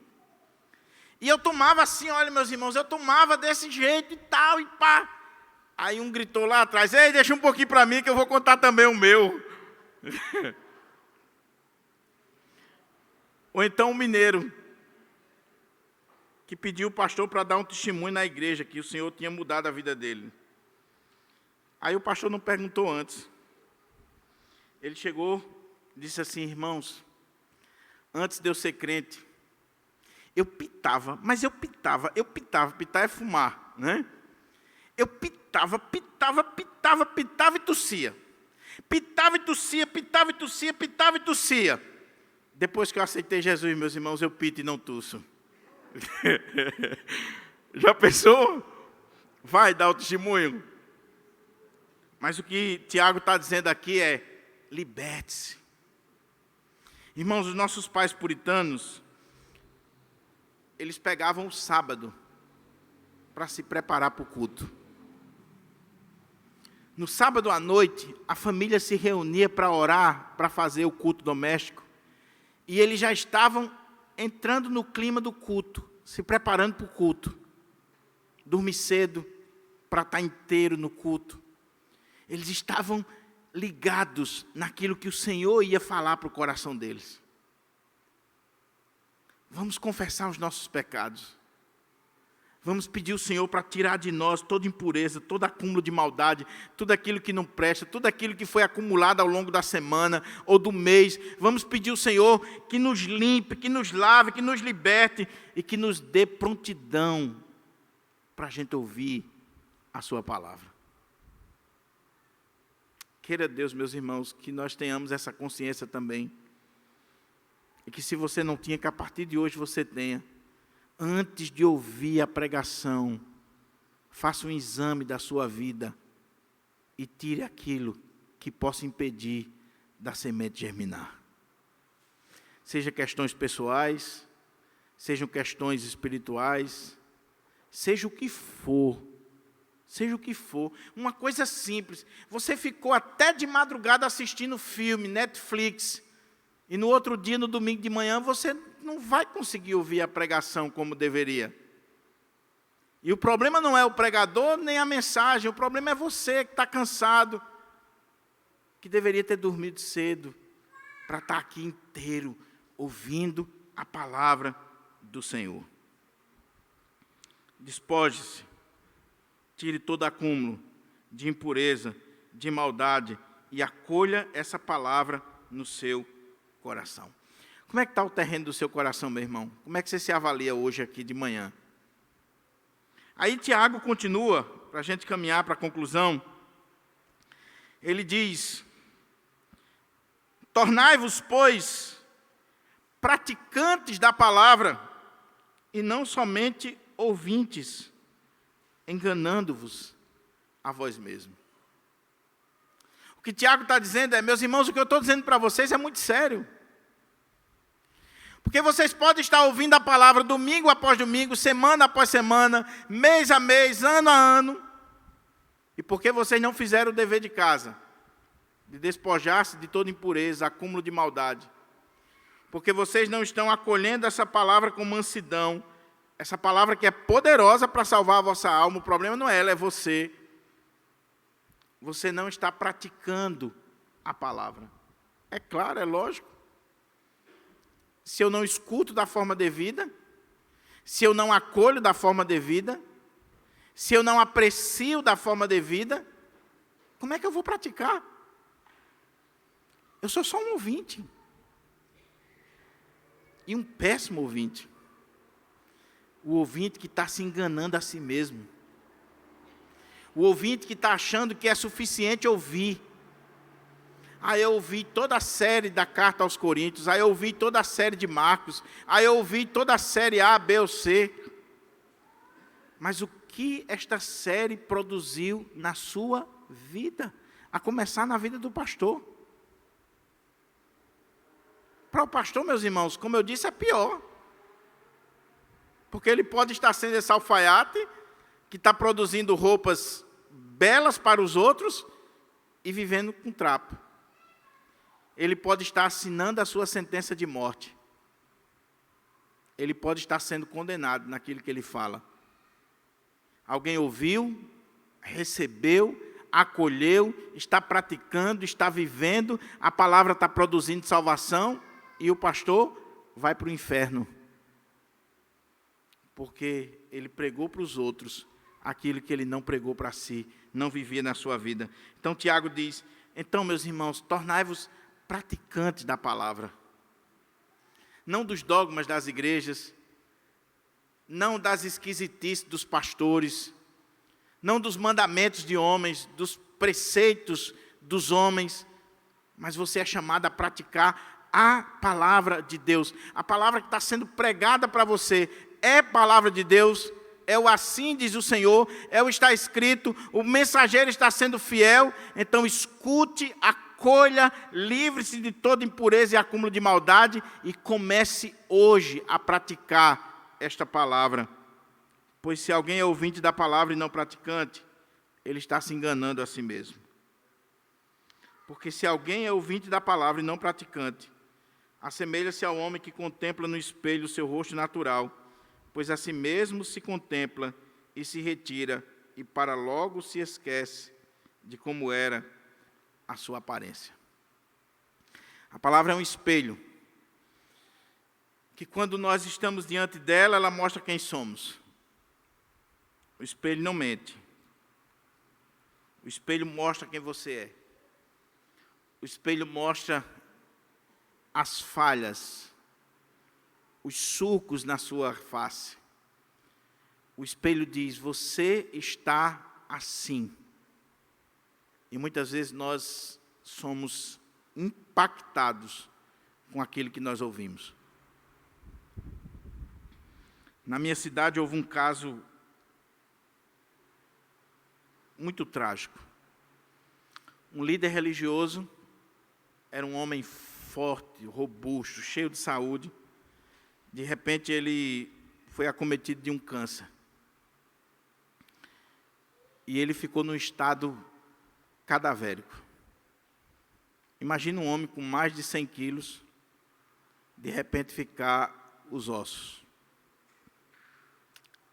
E eu tomava assim, olha, meus irmãos, eu tomava desse jeito e tal, e pá. Aí um gritou lá atrás: ei, deixa um pouquinho para mim que eu vou contar também o meu. Ou então um mineiro, que pediu o pastor para dar um testemunho na igreja, que o Senhor tinha mudado a vida dele. Aí o pastor não perguntou antes. Ele chegou e disse assim: irmãos, antes de eu ser crente, eu pitava, pitar é fumar, né? Eu pitava e tossia. Pitava e tossia. Depois que eu aceitei Jesus, meus irmãos, eu pito e não tuço. Já pensou? Vai dar o testemunho? Mas o que Tiago está dizendo aqui é: liberte-se. Irmãos, os nossos pais puritanos, eles pegavam o sábado para se preparar para o culto. No sábado à noite, a família se reunia para orar, para fazer o culto doméstico. E eles já estavam entrando no clima do culto, se preparando para o culto. Dormir cedo, para estar inteiro no culto. Eles estavam ligados naquilo que o Senhor ia falar para o coração deles. Vamos confessar os nossos pecados. Vamos pedir ao Senhor para tirar de nós toda impureza, todo acúmulo de maldade, tudo aquilo que não presta, tudo aquilo que foi acumulado ao longo da semana ou do mês. Vamos pedir ao Senhor que nos limpe, que nos lave, que nos liberte e que nos dê prontidão para a gente ouvir a sua palavra. Queira Deus, meus irmãos, que nós tenhamos essa consciência também. E que se você não tinha, que a partir de hoje você tenha. Antes de ouvir a pregação, faça um exame da sua vida e tire aquilo que possa impedir da semente germinar. Seja questões pessoais, sejam questões espirituais, seja o que for. Seja o que for, uma coisa simples. Você ficou até de madrugada assistindo filme, Netflix, e no outro dia, no domingo de manhã, você não vai conseguir ouvir a pregação como deveria. E o problema não é o pregador nem a mensagem, o problema é você que está cansado, que deveria ter dormido cedo, para estar aqui inteiro, ouvindo a palavra do Senhor. Despoje-se. Tire todo acúmulo de impureza, de maldade e acolha essa palavra no seu coração. Como é que está o terreno do seu coração, meu irmão? Como é que você se avalia hoje aqui de manhã? Aí Tiago continua, para a gente caminhar para a conclusão. Ele diz: tornai-vos, pois, praticantes da palavra e não somente ouvintes, enganando-vos a vós mesmos. O que Tiago está dizendo é: meus irmãos, o que eu estou dizendo para vocês é muito sério. Porque vocês podem estar ouvindo a palavra domingo após domingo, semana após semana, mês a mês, ano a ano. E porque vocês não fizeram o dever de casa, de despojar-se de toda impureza, acúmulo de maldade. Porque vocês não estão acolhendo essa palavra com mansidão, essa palavra que é poderosa para salvar a vossa alma. O problema não é ela, é você. Você não está praticando a palavra. É claro, é lógico. Se eu não escuto da forma devida, se eu não acolho da forma devida, se eu não aprecio da forma devida, como é que eu vou praticar? Eu sou só um ouvinte. E um péssimo ouvinte. O ouvinte que está se enganando a si mesmo. O ouvinte que está achando que é suficiente ouvir. Aí eu ouvi toda a série da carta aos Coríntios, aí eu ouvi toda a série de Marcos, aí eu ouvi toda a série A, B ou C. Mas o que esta série produziu na sua vida? A começar na vida do pastor. Para o pastor, meus irmãos, como eu disse, é pior. Porque ele pode estar sendo esse alfaiate, que está produzindo roupas belas para os outros e vivendo com trapo. Ele pode estar assinando a sua sentença de morte. Ele pode estar sendo condenado naquilo que ele fala. Alguém ouviu, recebeu, acolheu, está praticando, está vivendo, a palavra está produzindo salvação, e o pastor vai para o inferno. Porque ele pregou para os outros aquilo que ele não pregou para si, não vivia na sua vida. Então Tiago diz, então meus irmãos, tornai-vos praticantes da palavra. Não dos dogmas das igrejas, não das esquisitices dos pastores, não dos mandamentos de homens, dos preceitos dos homens, mas você é chamado a praticar a palavra de Deus. A palavra que está sendo pregada para você é palavra de Deus, é o assim diz o Senhor, é o está escrito, o mensageiro está sendo fiel, então escute, acolha, livre-se de toda impureza e acúmulo de maldade e comece hoje a praticar esta palavra. Pois se alguém é ouvinte da palavra e não praticante, ele está se enganando a si mesmo. Porque se alguém é ouvinte da palavra e não praticante, assemelha-se ao homem que contempla no espelho o seu rosto natural, pois a si mesmo se contempla e se retira, e para logo se esquece de como era a sua aparência. A palavra é um espelho, que quando nós estamos diante dela, ela mostra quem somos. O espelho não mente. O espelho mostra quem você é. O espelho mostra as falhas, os sulcos na sua face. O espelho diz, você está assim. E muitas vezes nós somos impactados com aquilo que nós ouvimos. Na minha cidade houve um caso muito trágico. Um líder religioso, era um homem forte, robusto, cheio de saúde. De repente ele foi acometido de um câncer. E ele ficou num estado cadavérico. Imagina um homem com mais de 100 quilos, de repente ficar os ossos.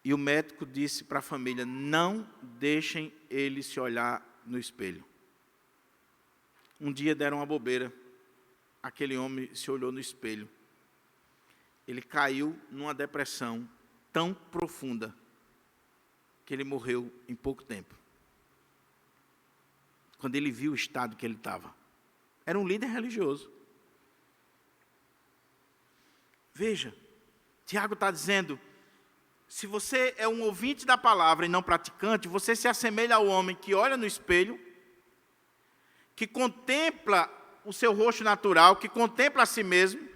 E o médico disse para a família, não deixem ele se olhar no espelho. Um dia deram uma bobeira, aquele homem se olhou no espelho. Ele caiu numa depressão tão profunda, que ele morreu em pouco tempo. Quando ele viu o estado que ele estava. Era um líder religioso. Veja, Tiago está dizendo, se você é um ouvinte da palavra e não praticante, você se assemelha ao homem que olha no espelho, que contempla o seu rosto natural, que contempla a si mesmo,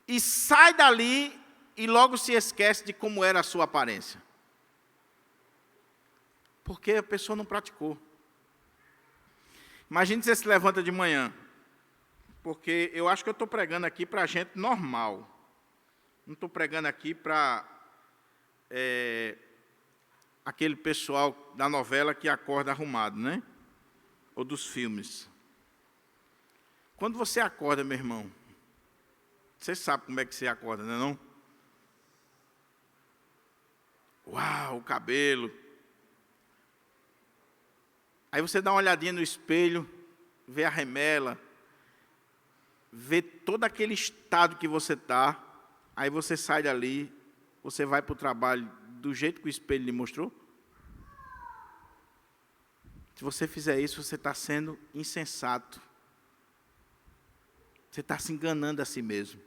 e sai dali e logo se esquece de como era a sua aparência. Porque a pessoa não praticou. Imagine você se levanta de manhã, porque eu acho que eu estou pregando aqui para gente normal. Não estou pregando aqui para aquele pessoal da novela que acorda arrumado, né? Ou dos filmes. Quando você acorda, meu irmão, você sabe como é que você acorda, não é não? Uau, o cabelo. Aí você dá uma olhadinha no espelho, vê a remela, vê todo aquele estado que você está, aí você sai dali, você vai para o trabalho do jeito que o espelho lhe mostrou? Se você fizer isso, você está sendo insensato. Você está se enganando a si mesmo.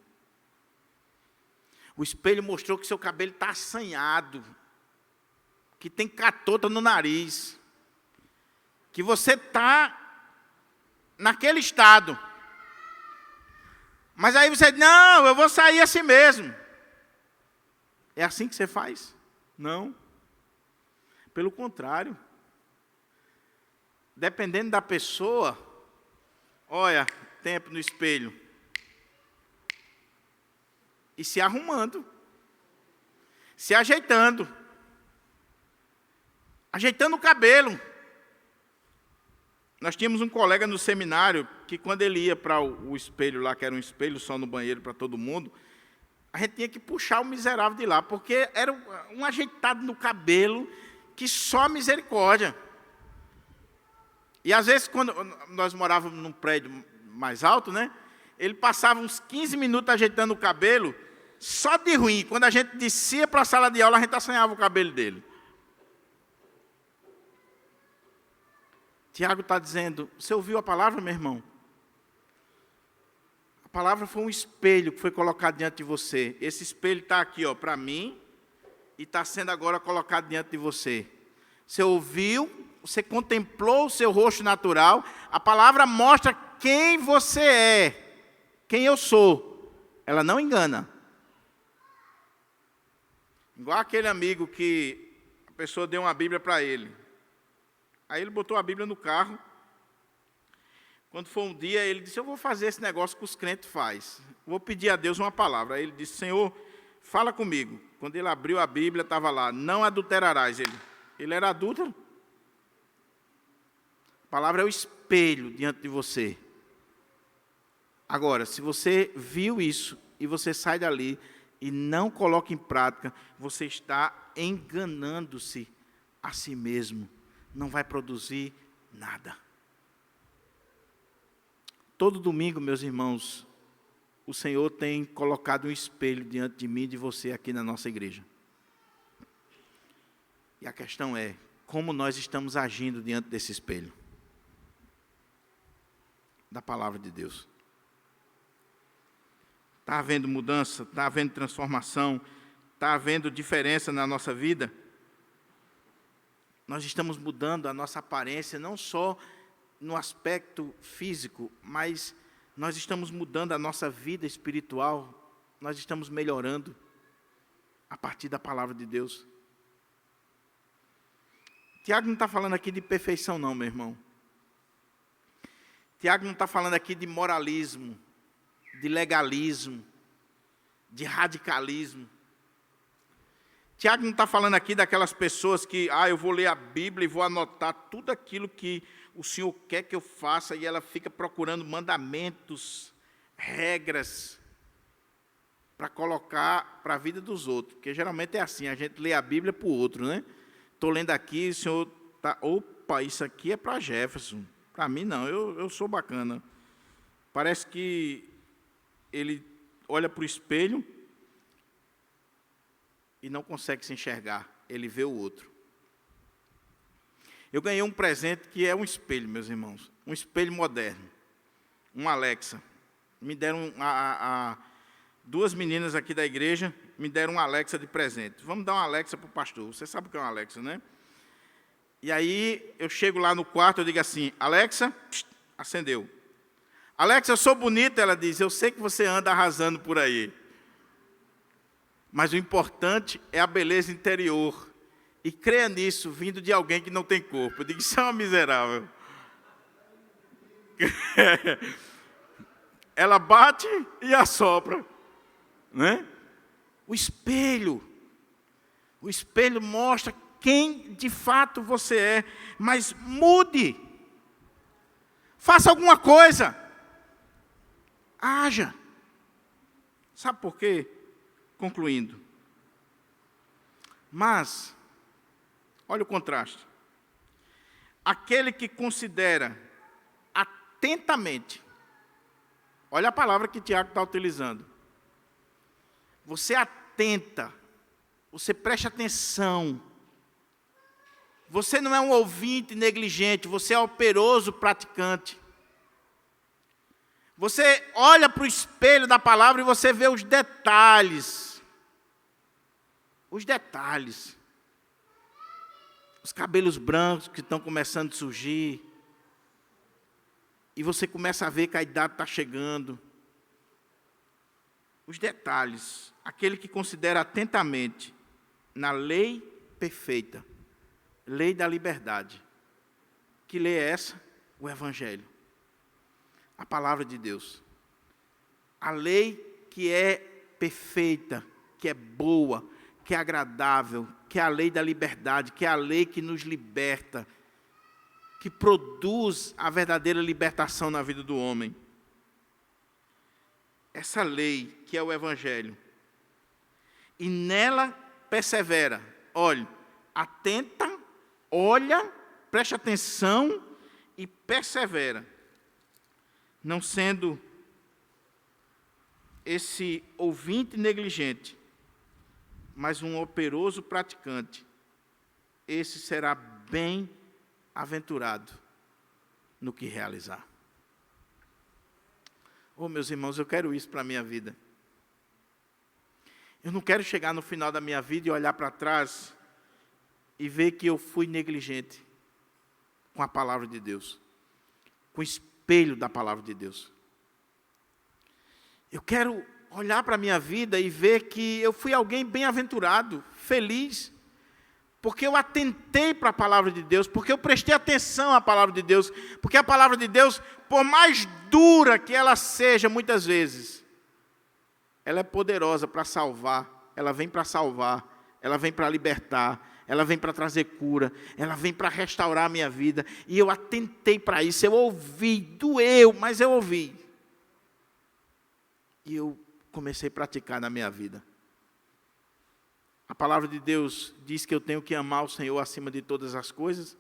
O espelho mostrou que seu cabelo está assanhado, que tem catota no nariz, que você está naquele estado. Mas aí você diz, não, eu vou sair assim mesmo. É assim que você faz? Não. Pelo contrário. Dependendo da pessoa, olha, tempo no espelho. E se arrumando. Se ajeitando. Ajeitando o cabelo. Nós tínhamos um colega no seminário que quando ele ia para o espelho lá, que era um espelho só no banheiro para todo mundo, a gente tinha que puxar o miserável de lá, porque era um ajeitado no cabelo que só misericórdia. E às vezes, quando nós morávamos num prédio mais alto, né, ele passava uns 15 minutos ajeitando o cabelo, só de ruim. Quando a gente descia para a sala de aula, a gente assanhava o cabelo dele. Tiago está dizendo, você ouviu a palavra, meu irmão? A palavra foi um espelho que foi colocado diante de você. Esse espelho está aqui, para mim, e está sendo agora colocado diante de você. Você ouviu, você contemplou o seu rosto natural, a palavra mostra quem você é, quem eu sou. Ela não engana. Igual aquele amigo que a pessoa deu uma Bíblia para ele. Aí ele botou a Bíblia no carro. Quando foi um dia, ele disse, eu vou fazer esse negócio que os crentes fazem. Vou pedir a Deus uma palavra. Aí ele disse, Senhor, fala comigo. Quando ele abriu a Bíblia, estava lá, não adulterarás. Ele era adúltero. A palavra é o espelho diante de você. Agora, se você viu isso e você sai dali e não coloca em prática, você está enganando-se a si mesmo. Não vai produzir nada. Todo domingo, meus irmãos, o Senhor tem colocado um espelho diante de mim e de você aqui na nossa igreja. E a questão é, como nós estamos agindo diante desse espelho? Da palavra de Deus. Está havendo mudança? Está havendo transformação? Está havendo diferença na nossa vida? Nós estamos mudando a nossa aparência, não só no aspecto físico, mas nós estamos mudando a nossa vida espiritual, nós estamos melhorando a partir da palavra de Deus. Tiago não está falando aqui de perfeição não, meu irmão. Tiago não está falando aqui de moralismo, de legalismo, de radicalismo. Tiago não está falando aqui daquelas pessoas que, eu vou ler a Bíblia e vou anotar tudo aquilo que o Senhor quer que eu faça, e ela fica procurando mandamentos, regras, para colocar para a vida dos outros. Porque geralmente é assim, a gente lê a Bíblia para o outro, né? Estou lendo aqui, o Senhor está, opa, isso aqui é para Jefferson. Para mim não, eu sou bacana. Parece que ele olha para o espelho e não consegue se enxergar, ele vê o outro. Eu ganhei um presente que é um espelho, meus irmãos, um espelho moderno, um Alexa. Me deram, duas meninas aqui da igreja me deram um Alexa de presente. Vamos dar um Alexa para o pastor, você sabe o que é um Alexa, né? E aí eu chego lá no quarto, eu digo assim, Alexa, acendeu. Alexa, eu sou bonita, ela diz, eu sei que você anda arrasando por aí. Mas o importante é a beleza interior. E creia nisso, vindo de alguém que não tem corpo. Eu digo, isso é uma miserável. ela bate e assopra, né? O espelho mostra quem de fato você é, mas mude, faça alguma coisa, haja. Sabe por quê? Concluindo. Mas, olha o contraste. Aquele que considera atentamente, olha a palavra que Tiago está utilizando. Você atenta, você presta atenção. Você não é um ouvinte negligente, você é operoso praticante. Você olha para o espelho da palavra e você vê os detalhes. Os detalhes. Os cabelos brancos que estão começando a surgir. E você começa a ver que a idade está chegando. Os detalhes. Aquele que considera atentamente na lei perfeita, lei da liberdade. Que lei é essa? O Evangelho. A palavra de Deus. A lei que é perfeita, que é boa, que é agradável, que é a lei da liberdade, que é a lei que nos liberta, que produz a verdadeira libertação na vida do homem. Essa lei que é o Evangelho. E nela persevera. Olhe, atenta, olha, preste atenção e persevera. Não sendo esse ouvinte negligente, mas um operoso praticante, esse será bem-aventurado no que realizar. Oh, meus irmãos, eu quero isso para a minha vida. Eu não quero chegar no final da minha vida e olhar para trás e ver que eu fui negligente com a palavra de Deus, com o espelho da palavra de Deus. Eu quero olhar para a minha vida e ver que eu fui alguém bem-aventurado, feliz, porque eu atentei para a palavra de Deus, porque eu prestei atenção à palavra de Deus, porque a palavra de Deus, por mais dura que ela seja muitas vezes, ela é poderosa para salvar, ela vem para salvar, ela vem para libertar, ela vem para trazer cura, ela vem para restaurar a minha vida, e eu atentei para isso, eu ouvi, doeu, mas eu ouvi. E eu comecei a praticar na minha vida. A palavra de Deus diz que eu tenho que amar o Senhor acima de todas as coisas,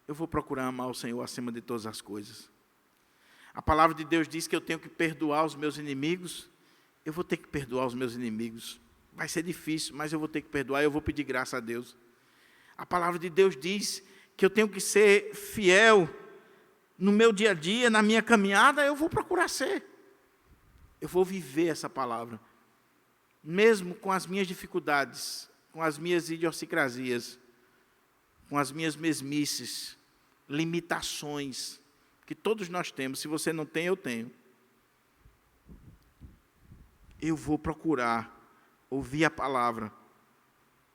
eu vou procurar amar o Senhor acima de todas as coisas. A palavra de Deus diz que eu tenho que perdoar os meus inimigos, eu vou ter que perdoar os meus inimigos. Vai ser difícil, mas eu vou ter que perdoar, eu vou pedir graça a Deus. A palavra de Deus diz que eu tenho que ser fiel no meu dia a dia, na minha caminhada, eu vou procurar ser. Eu vou viver essa palavra. Mesmo com as minhas dificuldades, com as minhas idiosincrasias, com as minhas mesmices, limitações, que todos nós temos. Se você não tem, eu tenho. Eu vou procurar ouvir a palavra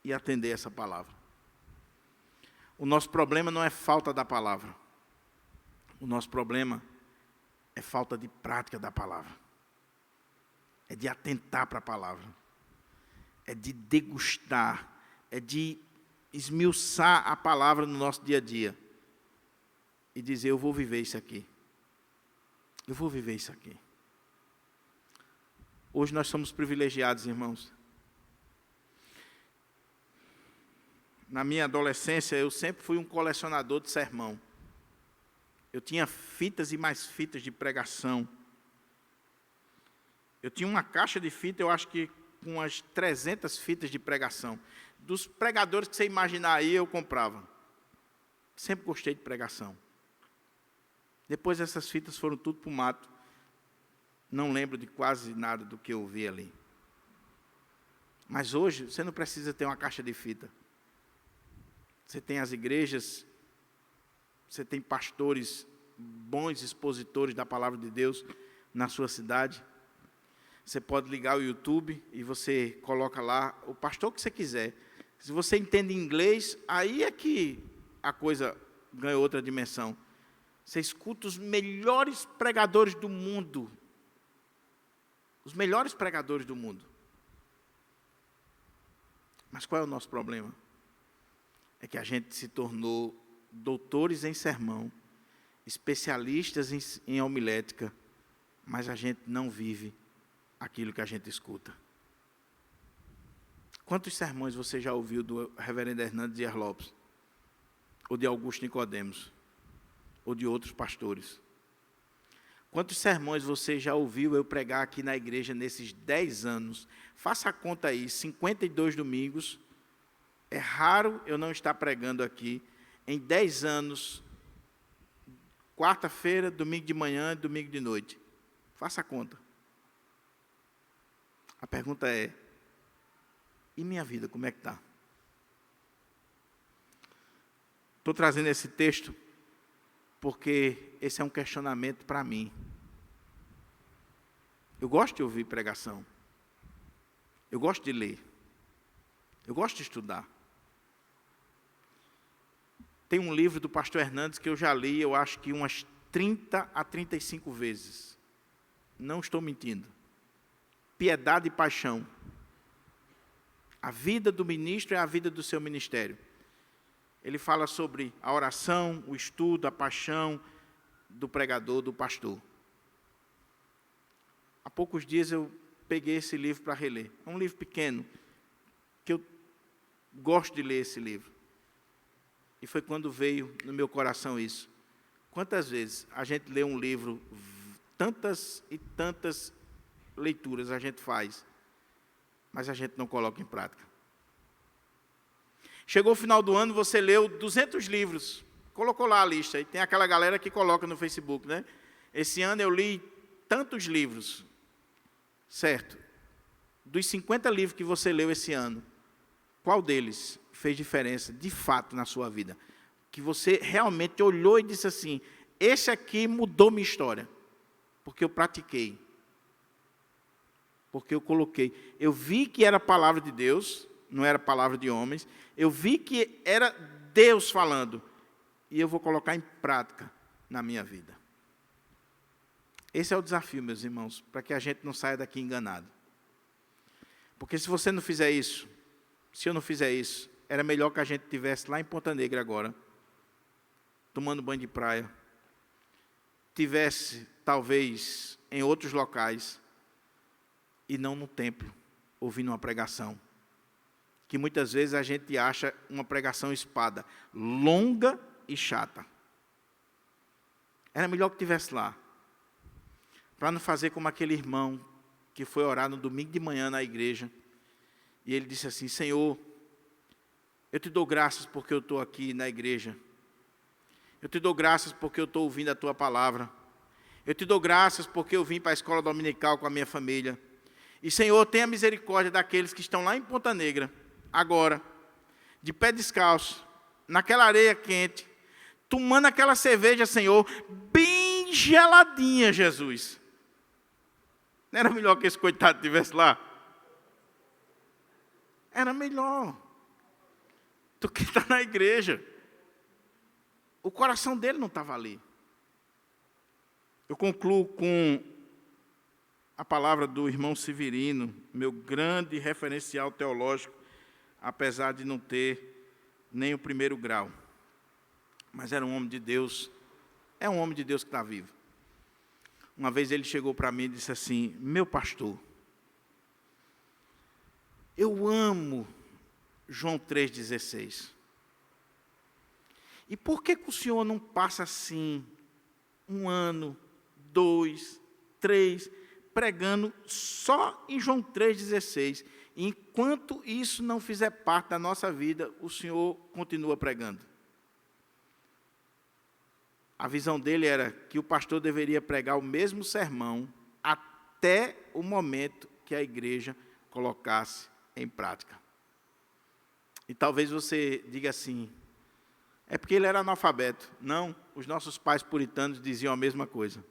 e atender essa palavra. O nosso problema não é falta da palavra. O nosso problema é falta de prática da palavra. É de atentar para a palavra. É de degustar. É de esmiuçar a palavra no nosso dia a dia. E dizer, eu vou viver isso aqui. Eu vou viver isso aqui. Hoje nós somos privilegiados, irmãos. Na minha adolescência, eu sempre fui um colecionador de sermão. Eu tinha fitas e mais fitas de pregação. Eu tinha uma caixa de fita, eu acho que com umas 300 fitas de pregação. Dos pregadores que você imaginar aí, eu comprava. Sempre gostei de pregação. Depois essas fitas foram tudo para o mato. Não lembro de quase nada do que eu vi ali. Mas hoje, você não precisa ter uma caixa de fita. Você tem as igrejas, você tem pastores, bons expositores da palavra de Deus na sua cidade. Você pode ligar o YouTube e você coloca lá o pastor que você quiser. Se você entende inglês, aí é que a coisa ganha outra dimensão. Você escuta os melhores pregadores do mundo os melhores pregadores do mundo. Mas qual é o nosso problema? É que a gente se tornou doutores em sermão, especialistas em homilética, mas a gente não vive aquilo que a gente escuta. Quantos sermões você já ouviu do reverendo Hernandes Dias Lopes? Ou de Augusto Nicodemos? Ou de outros pastores? Quantos sermões você já ouviu eu pregar aqui na igreja nesses 10 anos? Faça a conta aí, 52 domingos. É raro eu não estar pregando aqui em 10 anos, quarta-feira, domingo de manhã e domingo de noite. Faça a conta. A pergunta é, e minha vida, como é que está? Estou trazendo esse texto porque esse é um questionamento para mim. Eu gosto de ouvir pregação. Eu gosto de ler. Eu gosto de estudar. Tem um livro do pastor Hernandes que eu já li, eu acho que umas 30 a 35 vezes. Não estou mentindo. Piedade e Paixão. A vida do ministro é a vida do seu ministério. Ele fala sobre a oração, o estudo, a paixão do pregador, do pastor. Há poucos dias eu peguei esse livro para reler. É um livro pequeno, que eu gosto de ler esse livro. E foi quando veio no meu coração isso. Quantas vezes a gente lê um livro, tantas e tantas leituras a gente faz, mas a gente não coloca em prática. Chegou o final do ano, você leu 200 livros, colocou lá a lista, e tem aquela galera que coloca no Facebook, né? Esse ano eu li tantos livros, certo? Dos 50 livros que você leu esse ano, qual deles fez diferença, de fato, na sua vida? Que você realmente olhou e disse assim, esse aqui mudou minha história, porque eu pratiquei. Porque eu coloquei. Eu vi que era a palavra de Deus, não era a palavra de homens. Eu vi que era Deus falando. E eu vou colocar em prática na minha vida. Esse é o desafio, meus irmãos, para que a gente não saia daqui enganado. Porque se você não fizer isso, se eu não fizer isso, era melhor que a gente estivesse lá em Ponta Negra agora, tomando banho de praia. Tivesse, talvez, em outros locais, e não no templo, ouvindo uma pregação. Que muitas vezes a gente acha uma pregação espada, longa e chata. Era melhor que estivesse lá. Para não fazer como aquele irmão que foi orar no domingo de manhã na igreja. E ele disse assim, Senhor, eu te dou graças porque eu estou aqui na igreja. Eu te dou graças porque eu estou ouvindo a tua palavra. Eu te dou graças porque eu vim para a escola dominical com a minha família. E, Senhor, tenha misericórdia daqueles que estão lá em Ponta Negra, agora, de pé descalço, naquela areia quente, tomando aquela cerveja, Senhor, bem geladinha, Jesus. Não era melhor que esse coitado estivesse lá? Era melhor do que estar na igreja. O coração dele não estava ali. Eu concluo com a palavra do irmão Severino, meu grande referencial teológico, apesar de não ter nem o primeiro grau. Mas era um homem de Deus, é um homem de Deus que está vivo. Uma vez ele chegou para mim e disse assim, meu pastor, eu amo João 3,16. E por que o senhor não passa assim, 1 ano, 2, 3, pregando só em João 3,16. Enquanto isso não fizer parte da nossa vida, o Senhor continua pregando. A visão dele era que o pastor deveria pregar o mesmo sermão até o momento que a igreja colocasse em prática. E talvez você diga assim, é porque ele era analfabeto. Não, os nossos pais puritanos diziam a mesma coisa.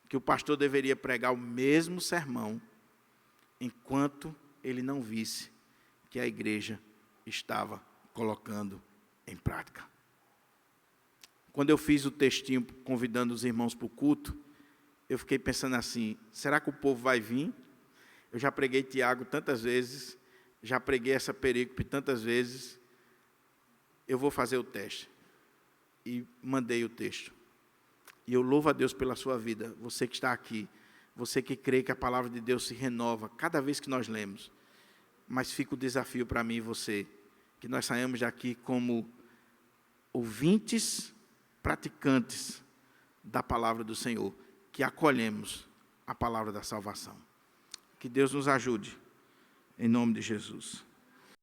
Que o pastor deveria pregar o mesmo sermão, enquanto ele não visse que a igreja estava colocando em prática. Quando eu fiz o textinho convidando os irmãos para o culto, eu fiquei pensando assim, será que o povo vai vir? Eu já preguei Tiago tantas vezes, já preguei essa perícope tantas vezes, eu vou fazer o teste. E mandei o texto. E eu louvo a Deus pela sua vida, você que está aqui, você que crê que a palavra de Deus se renova cada vez que nós lemos. Mas fica o desafio para mim e você, que nós saímos daqui como ouvintes, praticantes da palavra do Senhor, que acolhemos a palavra da salvação. Que Deus nos ajude, em nome de Jesus.